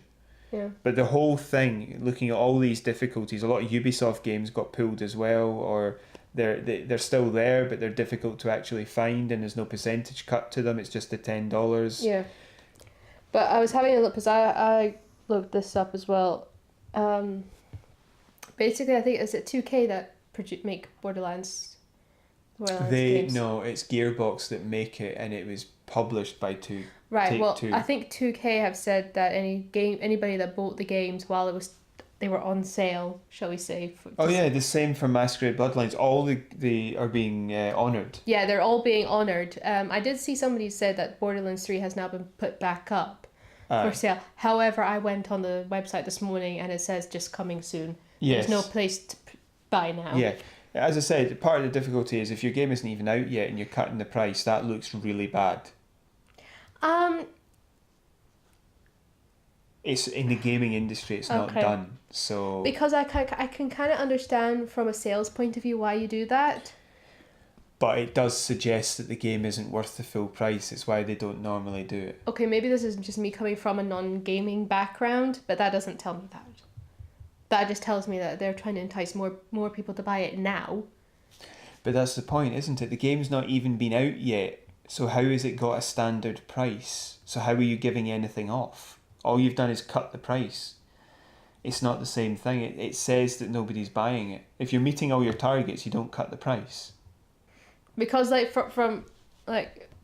Yeah. But the whole thing, looking at all these difficulties, a lot of Ubisoft games got pulled as well, or they're still there, but they're difficult to actually find, and there's no percentage cut to them. It's just the $10. Yeah. But I was having a look, because I looked this up as well. Basically, I think, is it 2K that make Borderlands games? No, it's Gearbox that make it, and it was published by Right. Take-Two. I think 2K have said that anybody that bought the games while they were on sale, shall we say? The same for Masquerade Bloodlines. All the are being honoured. Yeah, they're all being honoured. I did see somebody said that Borderlands 3 has now been put back up for sale. However, I went on the website this morning and it says just coming soon. Yes. There's no place to buy now. Yeah. As I said, part of the difficulty is if your game isn't even out yet and you're cutting the price, that looks really bad. It's in the gaming industry, it's not done. So because I can kind of understand from a sales point of view why you do that. But it does suggest that the game isn't worth the full price. It's why they don't normally do it. Okay, maybe this is just me coming from a non-gaming background, but that doesn't tell me that. That just tells me that they're trying to entice more people to buy it now. But that's the point, isn't it? The game's not even been out yet. So how has it got a standard price? So how are you giving anything off? All you've done is cut the price. It's not the same thing. It says that nobody's buying it. If you're meeting all your targets, you don't cut the price. Because like from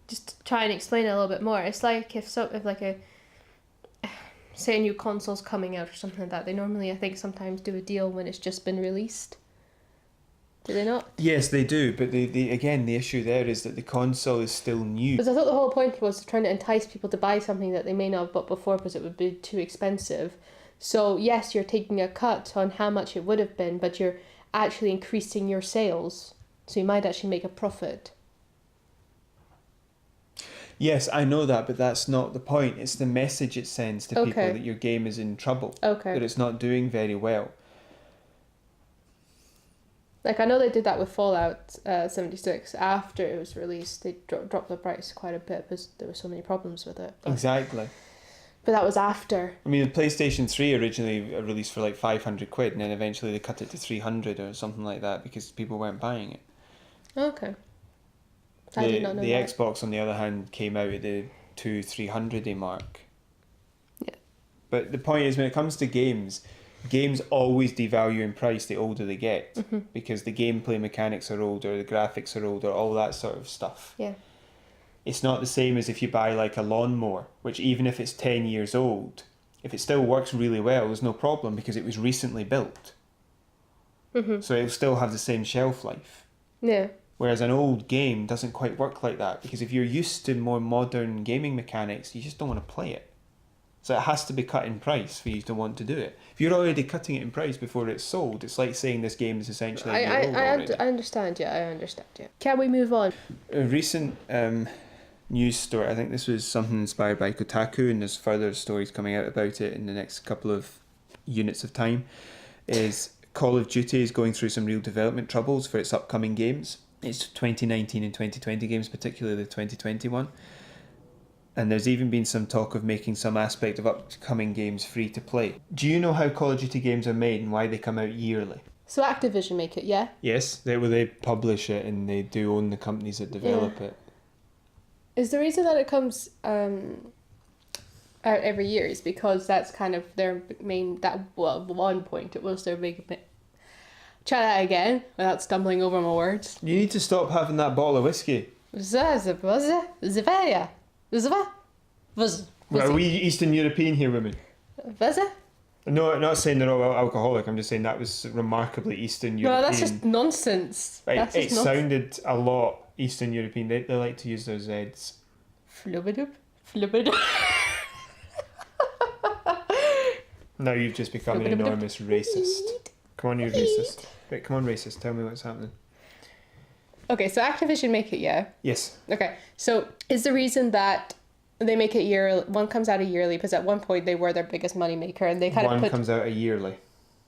just to try and explain it a little bit more, it's like if say a new console's coming out or something like that, they normally, I think, sometimes do a deal when it's just been released. Do they not? Yes, they do, but the issue there is that the console is still new. Because I thought the whole point was trying to entice people to buy something that they may not have bought before because it would be too expensive. So yes, you're taking a cut on how much it would have been, but you're actually increasing your sales. So you might actually make a profit. Yes, I know that, but that's not the point. It's the message it sends to people that your game is in trouble. Okay. That it's not doing very well. Like, I know they did that with Fallout 76. After it was released, they dropped the price quite a bit because there were so many problems with it. Exactly. But that was after. I mean, the PlayStation 3 originally released for like 500 quid, and then eventually they cut it to 300 or something like that because people weren't buying it. Okay. I did not know the that. Xbox, on the other hand, came out at the 200-300 mark. Yeah. But the point is, when it comes to games always devalue in price the older they get, because the gameplay mechanics are older, the graphics are older, all that sort of stuff. Yeah. It's not the same as if you buy like a lawnmower, which even if it's 10 years old, if it still works really well, there's no problem because it was recently built. So it'll still have the same shelf life. Yeah. Whereas an old game doesn't quite work like that, because if you're used to more modern gaming mechanics, you just don't want to play it. So it has to be cut in price for you to want to do it. If you're already cutting it in price before it's sold, it's like saying this game is essentially a year old already. I understand, yeah. Can we move on? A recent news story, I think this was something inspired by Kotaku, and there's further stories coming out about it in the next couple of units of time, is Call of Duty is going through some real development troubles for its upcoming games. It's 2019 and 2020 games, particularly the 2020 one. And there's even been some talk of making some aspect of upcoming games free to play. Do you know how Call of Duty games are made and why they come out yearly? So Activision make it, yeah? Yes, they publish it and they do own the companies that develop it. Is the reason that it comes out every year is because that's kind of their main, one point, it was their big bit. Try that again without stumbling over my words. You need to stop having that bottle of whiskey. Are we Eastern European here, women? No, not saying they're all alcoholic. I'm just saying that was remarkably Eastern European. No, that's just nonsense. It sounded a lot Eastern European. They like to use their Zs. Flubbidoop. Now you've just become an enormous racist. Come on, you racist. Wait, come on, racist. Tell me what's happening. Okay, so Activision make it, yeah? Yes. Okay, so is the reason that they make it yearly, one comes out a yearly, because at one point they were their biggest money maker, and they kind of One comes out a yearly.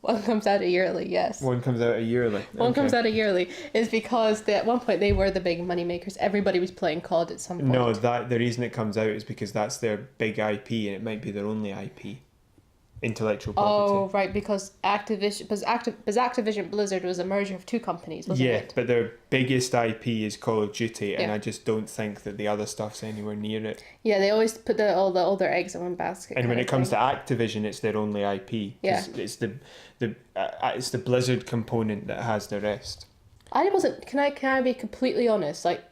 One comes out yearly, yes. One comes out yearly. One Okay. comes out yearly is because at one point they were the big money makers. Everybody was playing COD at some point. No, the reason it comes out is because that's their big IP, and it might be their only IP. Intellectual property. Oh, right, because Activision Blizzard was a merger of two companies, wasn't Yeah, it? but their biggest IP is Call of Duty, and Yeah. I just don't think that the other stuff's anywhere near it. Yeah, they always put all their eggs in one basket. And when kind it of comes thing. to Activision, it's their only IP. 'Cause it's it's the Blizzard component that has the rest. I wasn't. Can I be completely honest? Like,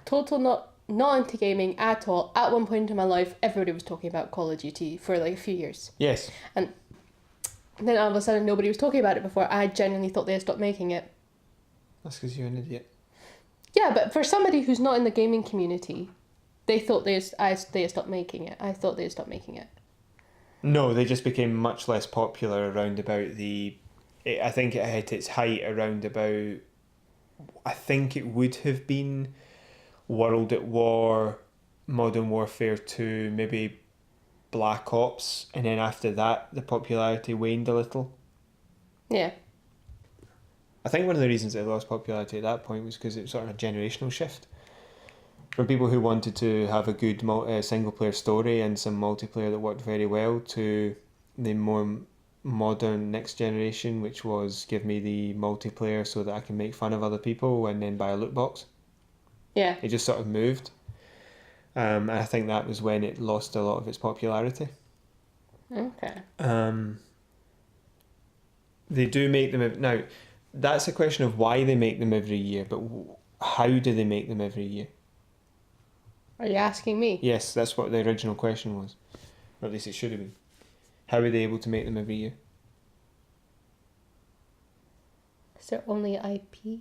total not into gaming at all. At one point in my life, everybody was talking about Call of Duty for like a few years. Yes. And then all of a sudden, nobody was talking about it before. I genuinely thought they had stopped making it. That's because you're an idiot. Yeah, but for somebody who's not in the gaming community, they thought they had stopped making it. I thought they had stopped making it. No, they just became much less popular around about I think it hit its height around about, I think it would have been World at War, Modern Warfare 2, maybe Black Ops, and then after that the popularity waned a little. Yeah. I think one of the reasons they lost popularity at that point was because it was sort of a generational shift. From people who wanted to have a good single player story and some multiplayer that worked very well to the more modern next generation, which was give me the multiplayer so that I can make fun of other people and then buy a loot box. Yeah. It just sort of moved. And I think that was when it lost a lot of its popularity. Okay. They do make them... Now, that's a question of why they make them every year, but how do they make them every year? Are you asking me? Yes, that's what the original question was. Or at least it should have been. How are they able to make them every year? Is there only IP?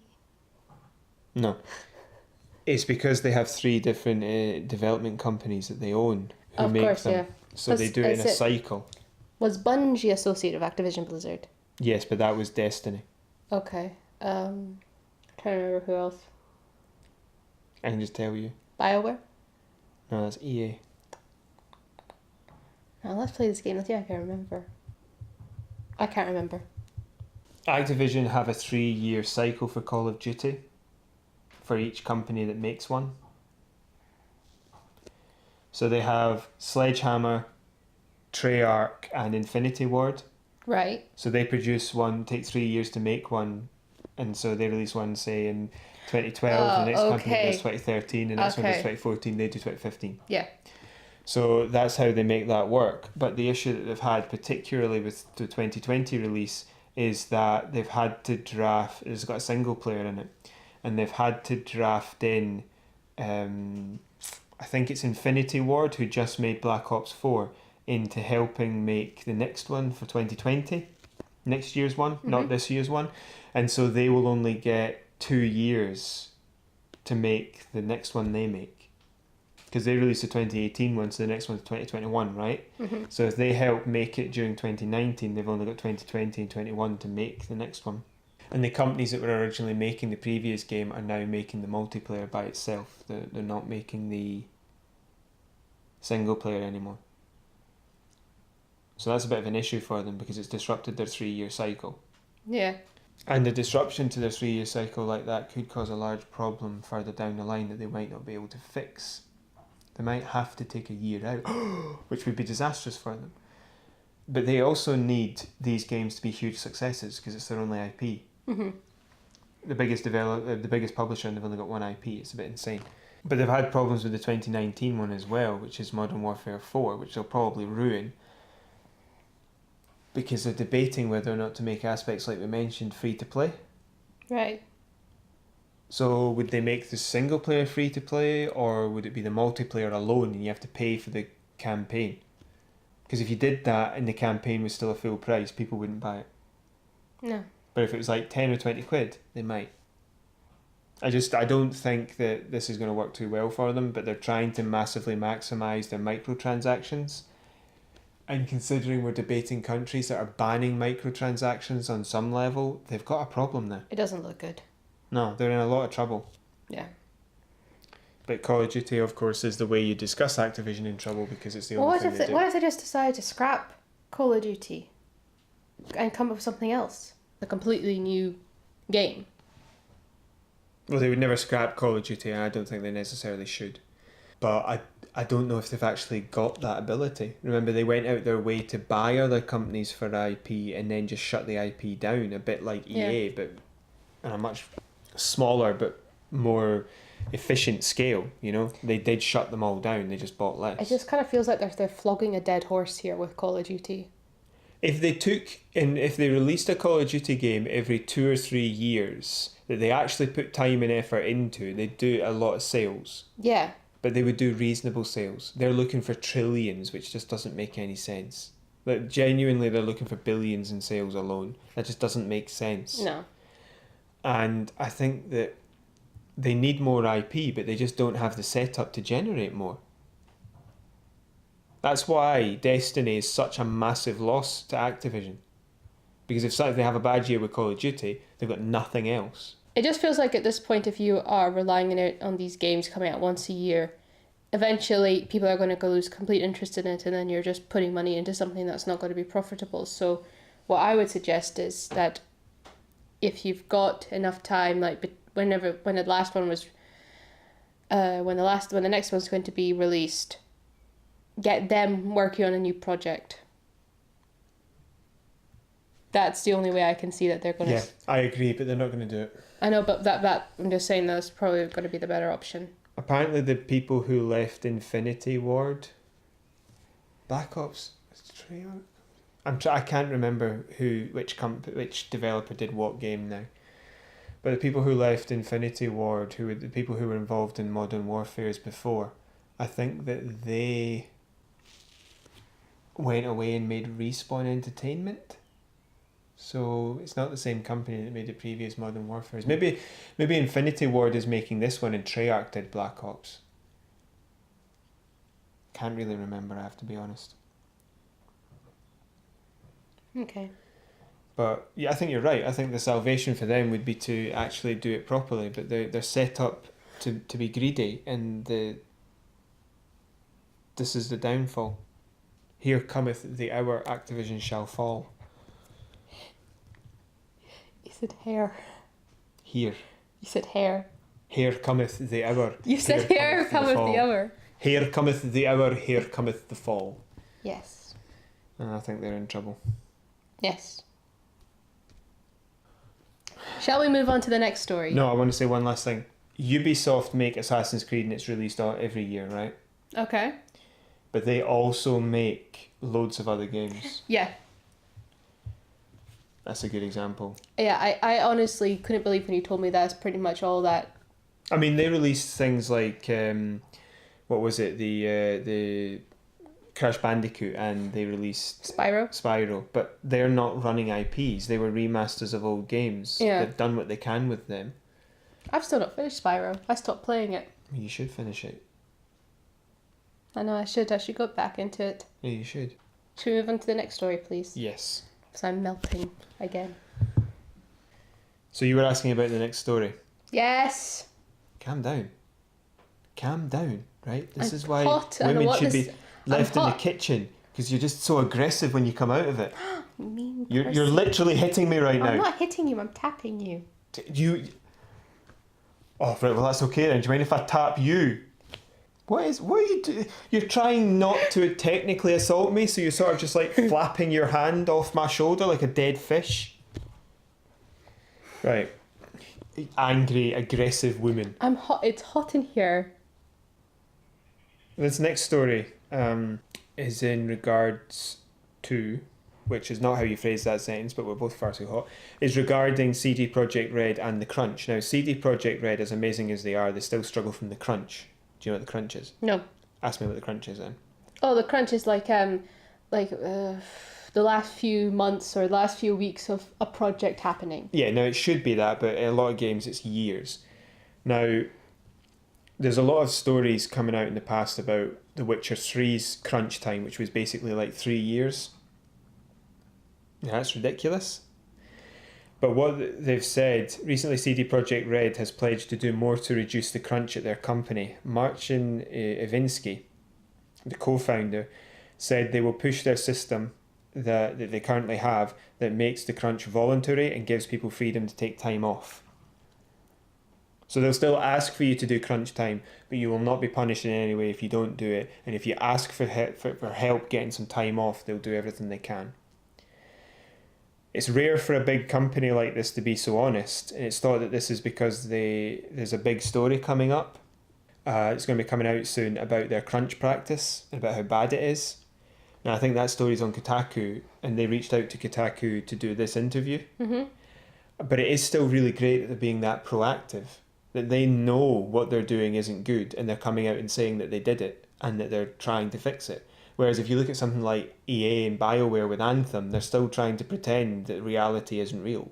No. It's because they have 3 different development companies that they own who Of make course, them. yeah. So they do it in a cycle. Was Bungie associated with Activision Blizzard? Yes, but that was Destiny. Okay. Trying to remember who else. I can just tell you. Bioware? No, that's EA. Oh, let's play this game. Let's see if I can remember. I can't remember. Activision have a 3-year cycle for Call of Duty for each company that makes one. So they have Sledgehammer, Treyarch and Infinity Ward. Right. So they produce one, take 3 years to make one, and so they release one, say, in 2012, the next company does 2013, the next one does 2014, they do 2015. Yeah. So that's how they make that work. But the issue that they've had, particularly with the 2020 release, is that they've had to draft, it's got a single player in it, and they've had to draft in, I think it's Infinity Ward, who just made Black Ops 4, into helping make the next one for 2020, next year's one, not this year's one. And so they will only get 2 years to make the next one they make. Because they released the 2018 one, so the next one's 2021, right? Mm-hmm. So if they help make it during 2019, they've only got 2020 and 21 to make the next one. And the companies that were originally making the previous game are now making the multiplayer by itself. They're not making the single player anymore. So that's a bit of an issue for them because it's disrupted their 3-year cycle. Yeah. And the disruption to their 3-year cycle like that could cause a large problem further down the line that they might not be able to fix. They might have to take a year out, which would be disastrous for them. But they also need these games to be huge successes because it's their only IP. Mm-hmm. The biggest publisher, and they've only got one IP. It's a bit insane. But they've had problems with the 2019 one as well, which is Modern Warfare 4, which they'll probably ruin. Because they're debating whether or not to make aspects like we mentioned free to play. Right. So would they make the single player free to play, or would it be the multiplayer alone and you have to pay for the campaign? Because if you did that and the campaign was still a full price, people wouldn't buy it. No. But if it was like 10 or 20 quid, they might. I don't think that this is going to work too well for them, but they're trying to massively maximise their microtransactions. And considering we're debating countries that are banning microtransactions on some level, they've got a problem there. It doesn't look good. No, they're in a lot of trouble. Yeah. But Call of Duty, of course, is the way you discuss Activision in trouble because it's the only thing they do. What if they just decide to scrap Call of Duty? and come up with something else, a completely new game. Well, they would never scrap Call of Duty, and I don't think they necessarily should. But I don't know if they've actually got that ability. Remember, they went out their way to buy other companies for IP and then just shut the IP down, a bit like EA, but on a much smaller but more efficient scale, you know? They did shut them all down, they just bought less. It just kind of feels like they're flogging a dead horse here with Call of Duty. If they released a Call of Duty game every 2 or 3 years that they actually put time and effort into, they'd do a lot of sales. Yeah. But they would do reasonable sales. They're looking for trillions, which just doesn't make any sense. Like, genuinely, they're looking for billions in sales alone. That just doesn't make sense. No. And I think that they need more IP, but they just don't have the setup to generate more. That's why Destiny is such a massive loss to Activision. Because if they have a bad year with Call of Duty, they've got nothing else. It just feels like at this point, if you are relying on these games coming out once a year, eventually people are going to lose complete interest in it, and then you're just putting money into something that's not going to be profitable. So what I would suggest is that if you've got enough time, like when the last one was, when the next one's going to be released, get them working on a new project. That's the only way I can see that they're going to... Yeah, I agree, but they're not going to do it. I know, but that I'm just saying that's probably going to be the better option. Apparently the people who left Infinity Ward... Black Ops... I can't remember which developer did what game now. But the people who left Infinity Ward, who were the people who were involved in Modern Warfare's before, I think that they went away and made Respawn Entertainment. So it's not the same company that made the previous Modern Warfares. Maybe Infinity Ward is making this one and Treyarch did Black Ops. Can't really remember, I have to be honest. Okay. But yeah, I think you're right. I think the salvation for them would be to actually do it properly, but they're set up to be greedy, and this is the downfall. Here cometh the hour Activision shall fall. You said hair. Here. You said hair. Here cometh the hour. You said here cometh the hour. Here cometh the hour, here cometh the fall. Yes. And I think they're in trouble. Yes. Shall we move on to the next story? No, I want to say one last thing. Ubisoft make Assassin's Creed and it's released every year, right? Okay. But they also make loads of other games. Yeah. That's a good example. Yeah, I honestly couldn't believe when you told me that's pretty much all that. I mean, they released things like, what was it, the Crash Bandicoot, and they released Spyro, but they're not running IPs. They were remasters of old games. Yeah. They've done what they can with them. I've still not finished Spyro. I stopped playing it. You should finish it. I know I should. I should go back into it. Yeah, you should. Should we move on to the next story, please? Yes. Because I'm melting again. So you were asking about the next story. Yes. Calm down, right? This I'm is why hot. women should be left in the kitchen, because you're just so aggressive when you come out of it. Mean You're literally hitting me right now. I'm not hitting you, I'm tapping you. Oh, right, well that's okay then. Do you mind if I tap you? What are you doing? You're trying not to technically assault me, so you're sort of just like flapping your hand off my shoulder like a dead fish. Right. Angry, aggressive woman. I'm hot. It's hot in here. This next story is in regards to, which is not how you phrase that sentence, but we're both far too hot, is regarding CD Projekt Red and the crunch. Now, CD Projekt Red, as amazing as they are, they still struggle from the crunch. Do you know what the crunch is? No. Ask me what the crunch is then. Oh, the crunch is like the last few months or last few weeks of a project happening. Yeah, now it should be that, but in a lot of games it's years. Now, there's a lot of stories coming out in the past about The Witcher 3's crunch time, which was basically like 3 years. Yeah, that's ridiculous. But what they've said, recently CD Projekt Red has pledged to do more to reduce the crunch at their company. Marcin Iwiński, the co-founder, said they will push their system that they currently have that makes the crunch voluntary and gives people freedom to take time off. So they'll still ask for you to do crunch time, but you will not be punished in any way if you don't do it. And if you ask for help getting some time off, they'll do everything they can. It's rare for a big company like this to be so honest, and it's thought that this is because there's a big story coming up. It's going to be coming out soon about their crunch practice and about how bad it is. Now I think that story's on Kotaku, and they reached out to Kotaku to do this interview. Mm-hmm. But it is still really great that they're being that proactive, that they know what they're doing isn't good, and they're coming out and saying that they did it and that they're trying to fix it. Whereas if you look at something like EA and Bioware with Anthem, they're still trying to pretend that reality isn't real.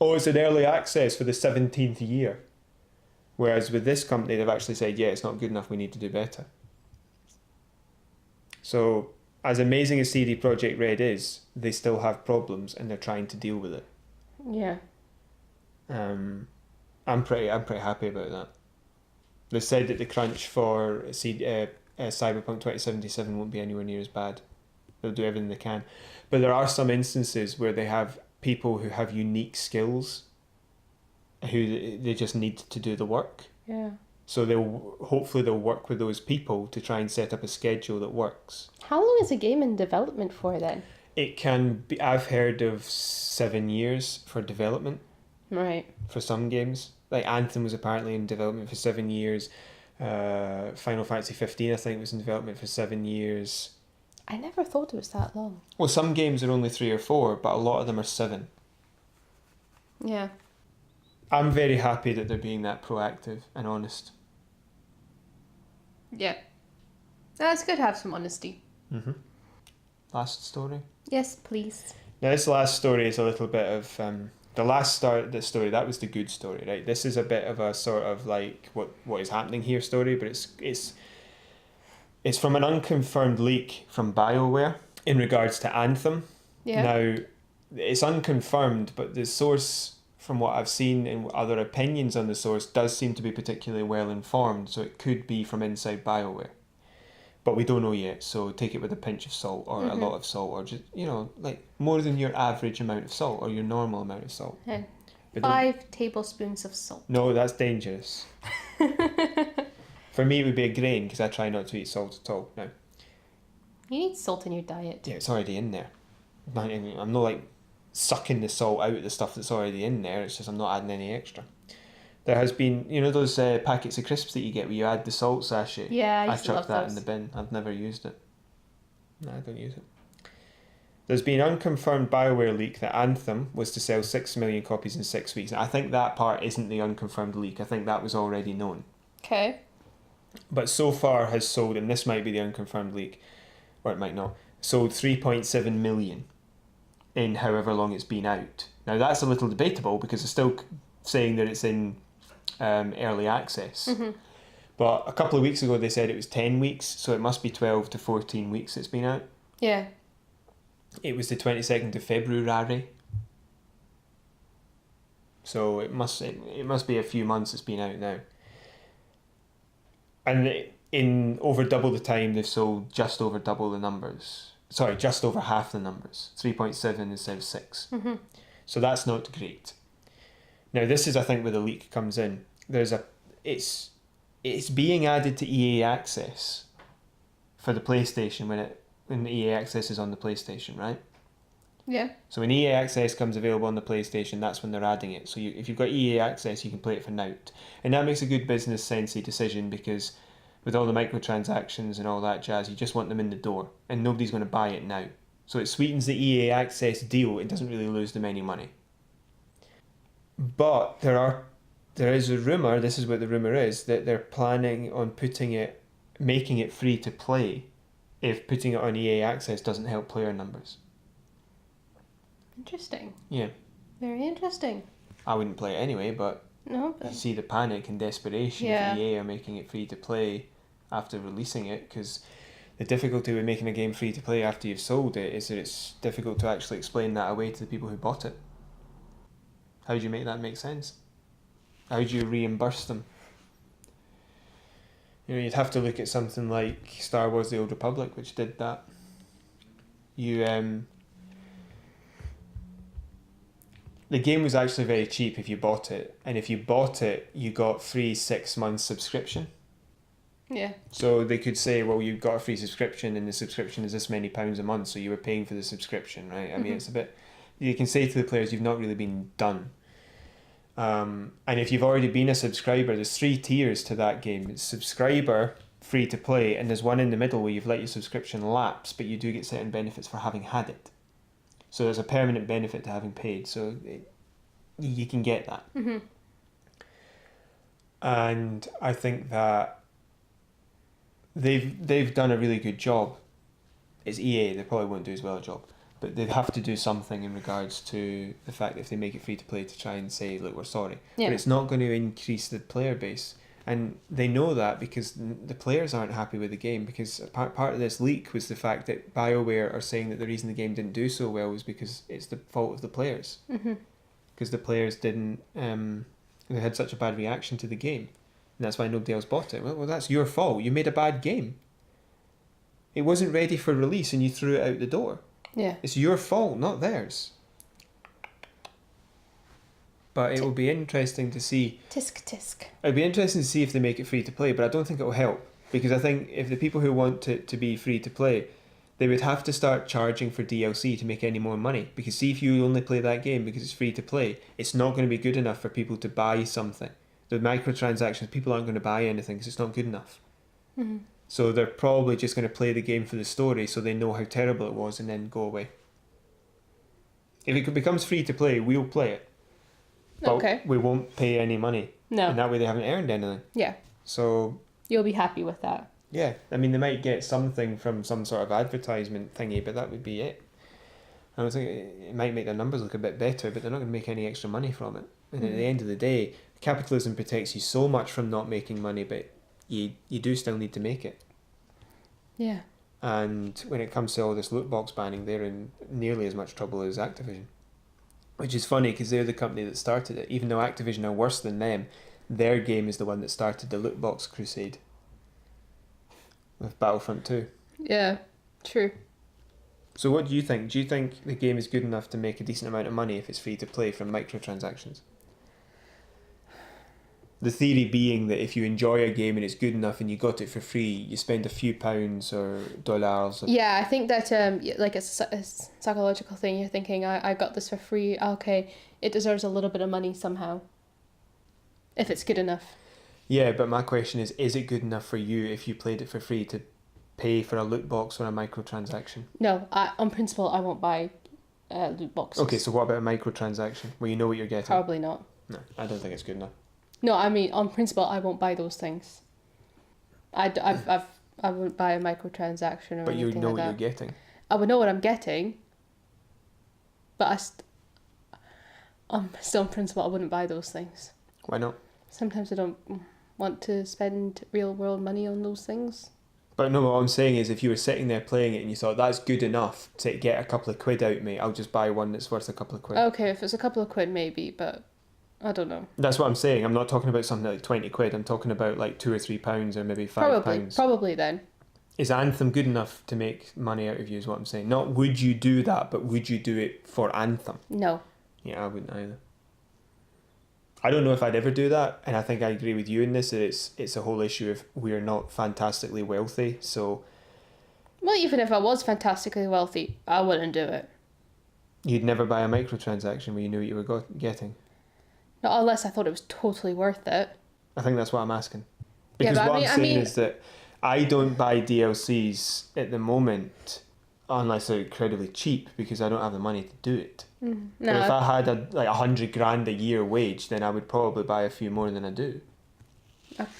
Oh, it's an early access for the 17th year. Whereas with this company, they've actually said, yeah, it's not good enough, we need to do better. So, as amazing as CD Projekt Red is, they still have problems and they're trying to deal with it. Yeah. I'm pretty happy about that. They said that the crunch for Cyberpunk 2077 won't be anywhere near as bad. They'll do everything they can. But there are some instances where they have people who have unique skills who they just need to do the work. Yeah. So hopefully they'll work with those people to try and set up a schedule that works. How long is a game in development for then? It can be, I've heard of 7 years for development. Right. For some games. Like Anthem was apparently in development for 7 years. Final Fantasy 15 I think was in development for 7 years. I never thought it was that long. Well, some games are only 3 or 4, but a lot of them are 7. Yeah. I'm very happy that they're being that proactive and honest. Yeah. That's good to have some honesty. Mm-hmm. Last story? Yes, please. Now this last story is a little bit of... the last story, that was the good story, right? This is a bit of a sort of like what is happening here story, but it's from an unconfirmed leak from Bioware in regards to Anthem. Yeah. Now, it's unconfirmed, but the source, from what I've seen and other opinions on the source, does seem to be particularly well informed, so it could be from inside Bioware. But we don't know yet, so take it with a pinch of salt, or a lot of salt, or just, like more than your average amount of salt, or your normal amount of salt. And But 5 tablespoons of salt. No, that's dangerous. For me, it would be a grain, because I try not to eat salt at all now. You need salt in your diet. Yeah, it's already in there. I'm not like sucking the salt out of the stuff that's already in there, it's just I'm not adding any extra. There has been, those packets of crisps that you get where you add the salt sachet? Yeah, I used to chucked love that those. in the bin. I've never used it. No, I don't use it. There's been unconfirmed Bioware leak that Anthem was to sell 6 million copies in 6 weeks. I think that part isn't the unconfirmed leak. I think that was already known. Okay. But so far has sold, and this might be the unconfirmed leak, or it might not, sold 3.7 million in however long it's been out. Now that's a little debatable because they're still saying that it's in early access. Mm-hmm. But a couple of weeks ago they said it was 10 weeks, so it must be 12 to 14 weeks it's been out. Yeah. It was the 22nd of February. So it must be a few months it's been out now. And in over double the time they've sold just over double the numbers. Sorry, just over half the numbers. 3.7 instead of 6. Mm-hmm. So that's not great. Now this is I think where the leak comes in. It's being added to EA Access for the PlayStation when the EA Access is on the PlayStation, right? Yeah. So when EA Access comes available on the PlayStation, that's when they're adding it. So if you've got EA Access, you can play it for now. And that makes a good business sensey decision because with all the microtransactions and all that jazz, you just want them in the door and nobody's going to buy it now. So it sweetens the EA Access deal. It doesn't really lose them any money. But there is a rumour, this is what the rumour is, that they're planning on making it free to play if putting it on EA Access doesn't help player numbers. Interesting. Yeah. Very interesting. I wouldn't play it anyway, but No, you see the panic and desperation Yeah. if EA are making it free to play after releasing it, because the difficulty with making a game free to play after you've sold it is that it's difficult to actually explain that away to the people who bought it. How do you make that make sense? How do you reimburse them? You'd have to look at something like Star Wars The Old Republic, which did that. You the game was actually very cheap if you bought it, and if you bought it, you got free 6 months subscription. Yeah. So they could say, well, you've got a free subscription, and the subscription is this many pounds a month, so you were paying for the subscription, right? I mean, it's a bit. You can say to the players, you've not really been done. And if you've already been a subscriber, there's 3 tiers to that game. It's subscriber, free to play, and there's one in the middle where you've let your subscription lapse, but you do get certain benefits for having had it. So there's a permanent benefit to having paid. So you can get that. And I think that they've done a really good job. It's EA, they probably won't do as well a job, but they have to do something in regards to the fact that if they make it free to play, to try and say, look, we're sorry. Yeah. But it's not going to increase the player base, and they know that because the players aren't happy with the game, because part of this leak was the fact that Bioware are saying that the reason the game didn't do so well was because it's the fault of the players, because the players didn't they had such a bad reaction to the game. And that's why nobody else bought it. Well, that's your fault. You made a bad game. It wasn't ready for release and you threw it out the door. Yeah. It's your fault, not theirs. But it will be interesting to see. Tisk tisk. It'll be interesting to see if they make it free to play, but I don't think it will help. Because I think if the people who want it to be free to play, they would have to start charging for DLC to make any more money. Because see, if you only play that game because it's free to play, it's not going to be good enough for people to buy something. The microtransactions, people aren't going to buy anything because it's not good enough. So they're probably just going to play the game for the story so they know how terrible it was and then go away. If it becomes free to play, we'll play it. But Okay. we won't pay any money. No. And that way they haven't earned anything. Yeah. So, You'll be happy with that. yeah. I mean, they might get something from some sort of advertisement thingy, but that would be it. I don't think it might make their numbers look a bit better, but they're not going to make any extra money from it. And at the end of the day, capitalism protects you so much from not making money, but you do still need to make it. Yeah. And when it comes to all this loot box banning, they're in nearly as much trouble as Activision. Which is funny because they're the company that started it. Even though Activision are worse than them, their game is the one that started the loot box crusade with Battlefront 2. Yeah. True. So what do you think? Do you think the game is good enough to make a decent amount of money if it's free to play from microtransactions? The theory being that if you enjoy a game and it's good enough and you got it for free, you spend a few pounds or dollars. Yeah, I think that like it's a psychological thing. You're thinking, I got this for free. Okay, it deserves a little bit of money somehow. If it's good enough. Yeah, but my question is it good enough for you if you played it for free to pay for a loot box or a microtransaction? No, on principle, I won't buy loot boxes. Okay, so what about a microtransaction where you know what you're getting? Probably not. No, I don't think it's good enough. No, I mean, on principle, I won't buy those things. I wouldn't buy a microtransaction or but you anything know like what that. you're getting. I would know what I'm getting, but still on principle, I wouldn't buy those things. Why not? Sometimes I don't want to spend real world money on those things. But no, what I'm saying is if you were sitting there playing it and you thought that's good enough to get a couple of quid out of me, I'll just buy one that's worth a couple of quid. Okay, if it's a couple of quid maybe, but I don't know. That's what I'm saying. I'm not talking about something like 20 quid. I'm talking about like £2 or £3 or maybe £5. Probably then. Is Anthem good enough to make money out of you is what I'm saying. Not would you do that, but would you do it for Anthem? No. Yeah, I wouldn't either. I don't know if I'd ever do that, and I think I agree with you in this, that it's a whole issue of we're not fantastically wealthy, so... Well, even if I was fantastically wealthy, I wouldn't do it. You'd never buy a microtransaction where you knew what you were getting? Not unless I thought it was totally worth it. I think that's what I'm asking. Because Yeah, but what I I'm saying mean- is that I don't buy DLCs at the moment unless they're incredibly cheap because I don't have the money to do it. But if I had $100,000 a year wage, then I would probably buy a few more than I do.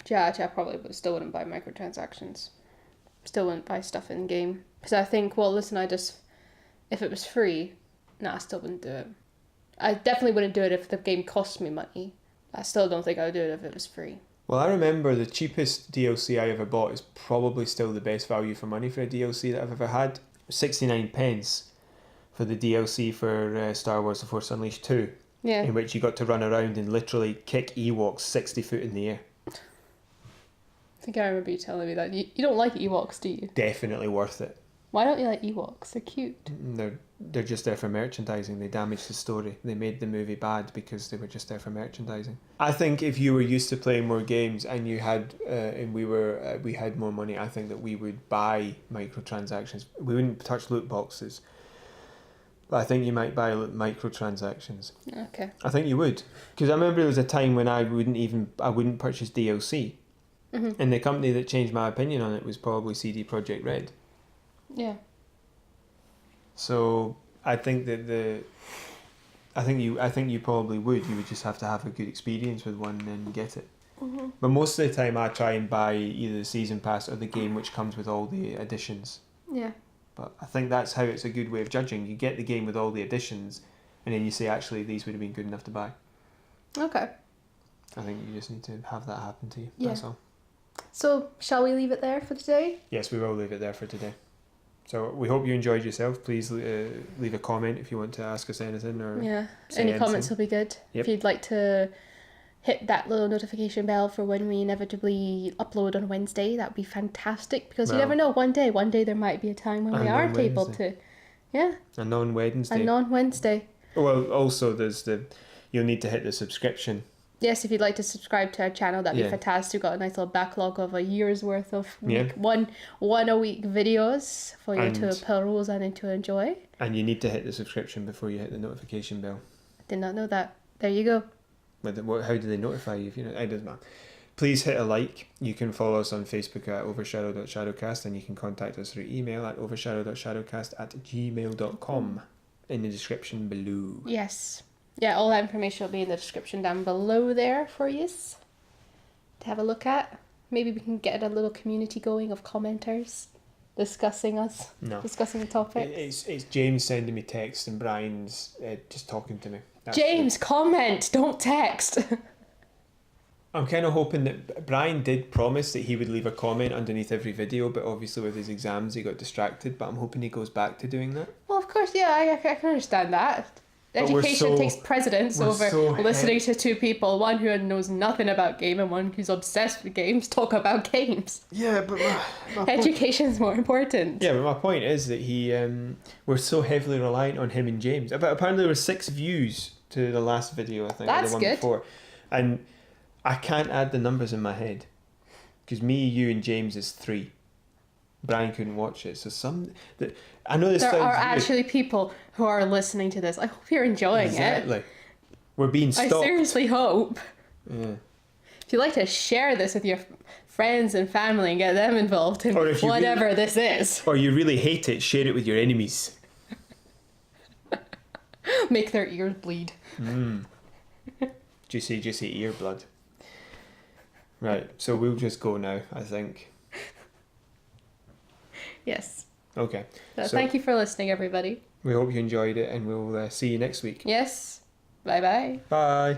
Yeah, I probably still wouldn't buy microtransactions. Still wouldn't buy stuff in game. Because I think, well, listen, if it was free, I still wouldn't do it. I definitely wouldn't do it if the game cost me money. I still don't think I would do it if it was free. Well, I remember the cheapest DLC I ever bought is probably still the best value for money for a DLC that I've ever had. 69 pence for the DLC for Star Wars The Force Unleashed 2. Yeah. In which you got to run around and literally kick Ewoks 60 foot in the air. I think I remember you telling me that. You don't like Ewoks, do you? Definitely worth it. Why don't you like Ewoks? They're cute. They're just there for merchandising. They damaged the story. They made the movie bad because they were just there for merchandising. I think if you were used to playing more games and you had we had more money, I think that we would buy microtransactions. We wouldn't touch loot boxes, but I think you might buy microtransactions. Okay. I think you would, because I remember there was a time when I wouldn't purchase DLC, and the company that changed my opinion on it was probably CD Projekt Red. Yeah. So I think that I think you probably would. You would just have to have a good experience with one and then get it. But most of the time, I try and buy either the season pass or the game which comes with all the additions. Yeah. But I think that's how it's a good way of judging. You get the game with all the additions, and then you say, actually, these would have been good enough to buy. Okay. I think you just need to have that happen to you. Yeah. That's all. So, shall we leave it there for today? Yes, we will leave it there for today. So we hope you enjoyed yourself. Please leave a comment if you want to ask us anything or any comments will be good. Yep. If you'd like to hit that little notification bell for when we inevitably upload on Wednesday, that'd be fantastic, because you never know, one day there might be a time when we aren't able to. Yeah. A non-Wednesday. A non-Wednesday. Well, also you'll need to hit the subscription. Yes, if you'd like to subscribe to our channel, that'd be fantastic. We've got a nice little backlog of a year's worth of one a week videos for you to peruse and to enjoy. And you need to hit the subscription before you hit the notification bell. Did not know that. There you go. But how do they notify you if you know? It doesn't matter. Please hit a like. You can follow us on Facebook at overshadow.shadowcast, and you can contact us through email at overshadow.shadowcast@gmail.com in the description below. Yes. Yeah, all that information will be in the description down below there for you to have a look at. Maybe we can get a little community going of commenters discussing the topic. It's James sending me text and Brian's just talking to me. James, comment, don't text. I'm kind of hoping that Brian did promise that he would leave a comment underneath every video, but obviously with his exams he got distracted, but I'm hoping he goes back to doing that. Well, of course, yeah, I can understand that. Education takes precedence over listening to two people, one who knows nothing about game and one who's obsessed with games, talk about games. Yeah, but my education's more important. Yeah, but my point is that we're so heavily reliant on him and James. But apparently there were 6 views to the last video, I think. That's the one good. Before. And I can't add the numbers in my head. Because me, you and James is 3. Brian couldn't watch it. So I know this there sounds are weird. Actually people who are listening to this. I hope you're enjoying it. Exactly. We're being stopped. I seriously hope. Yeah. If you'd like to share this with your friends and family and get them involved in whatever this is. Or you really hate it, share it with your enemies. Make their ears bleed. Juicy ear blood. Right, so we'll just go now, I think. Yes. Okay. So thank you for listening, everybody. We hope you enjoyed it, and we'll see you next week. Yes. Bye-bye. Bye.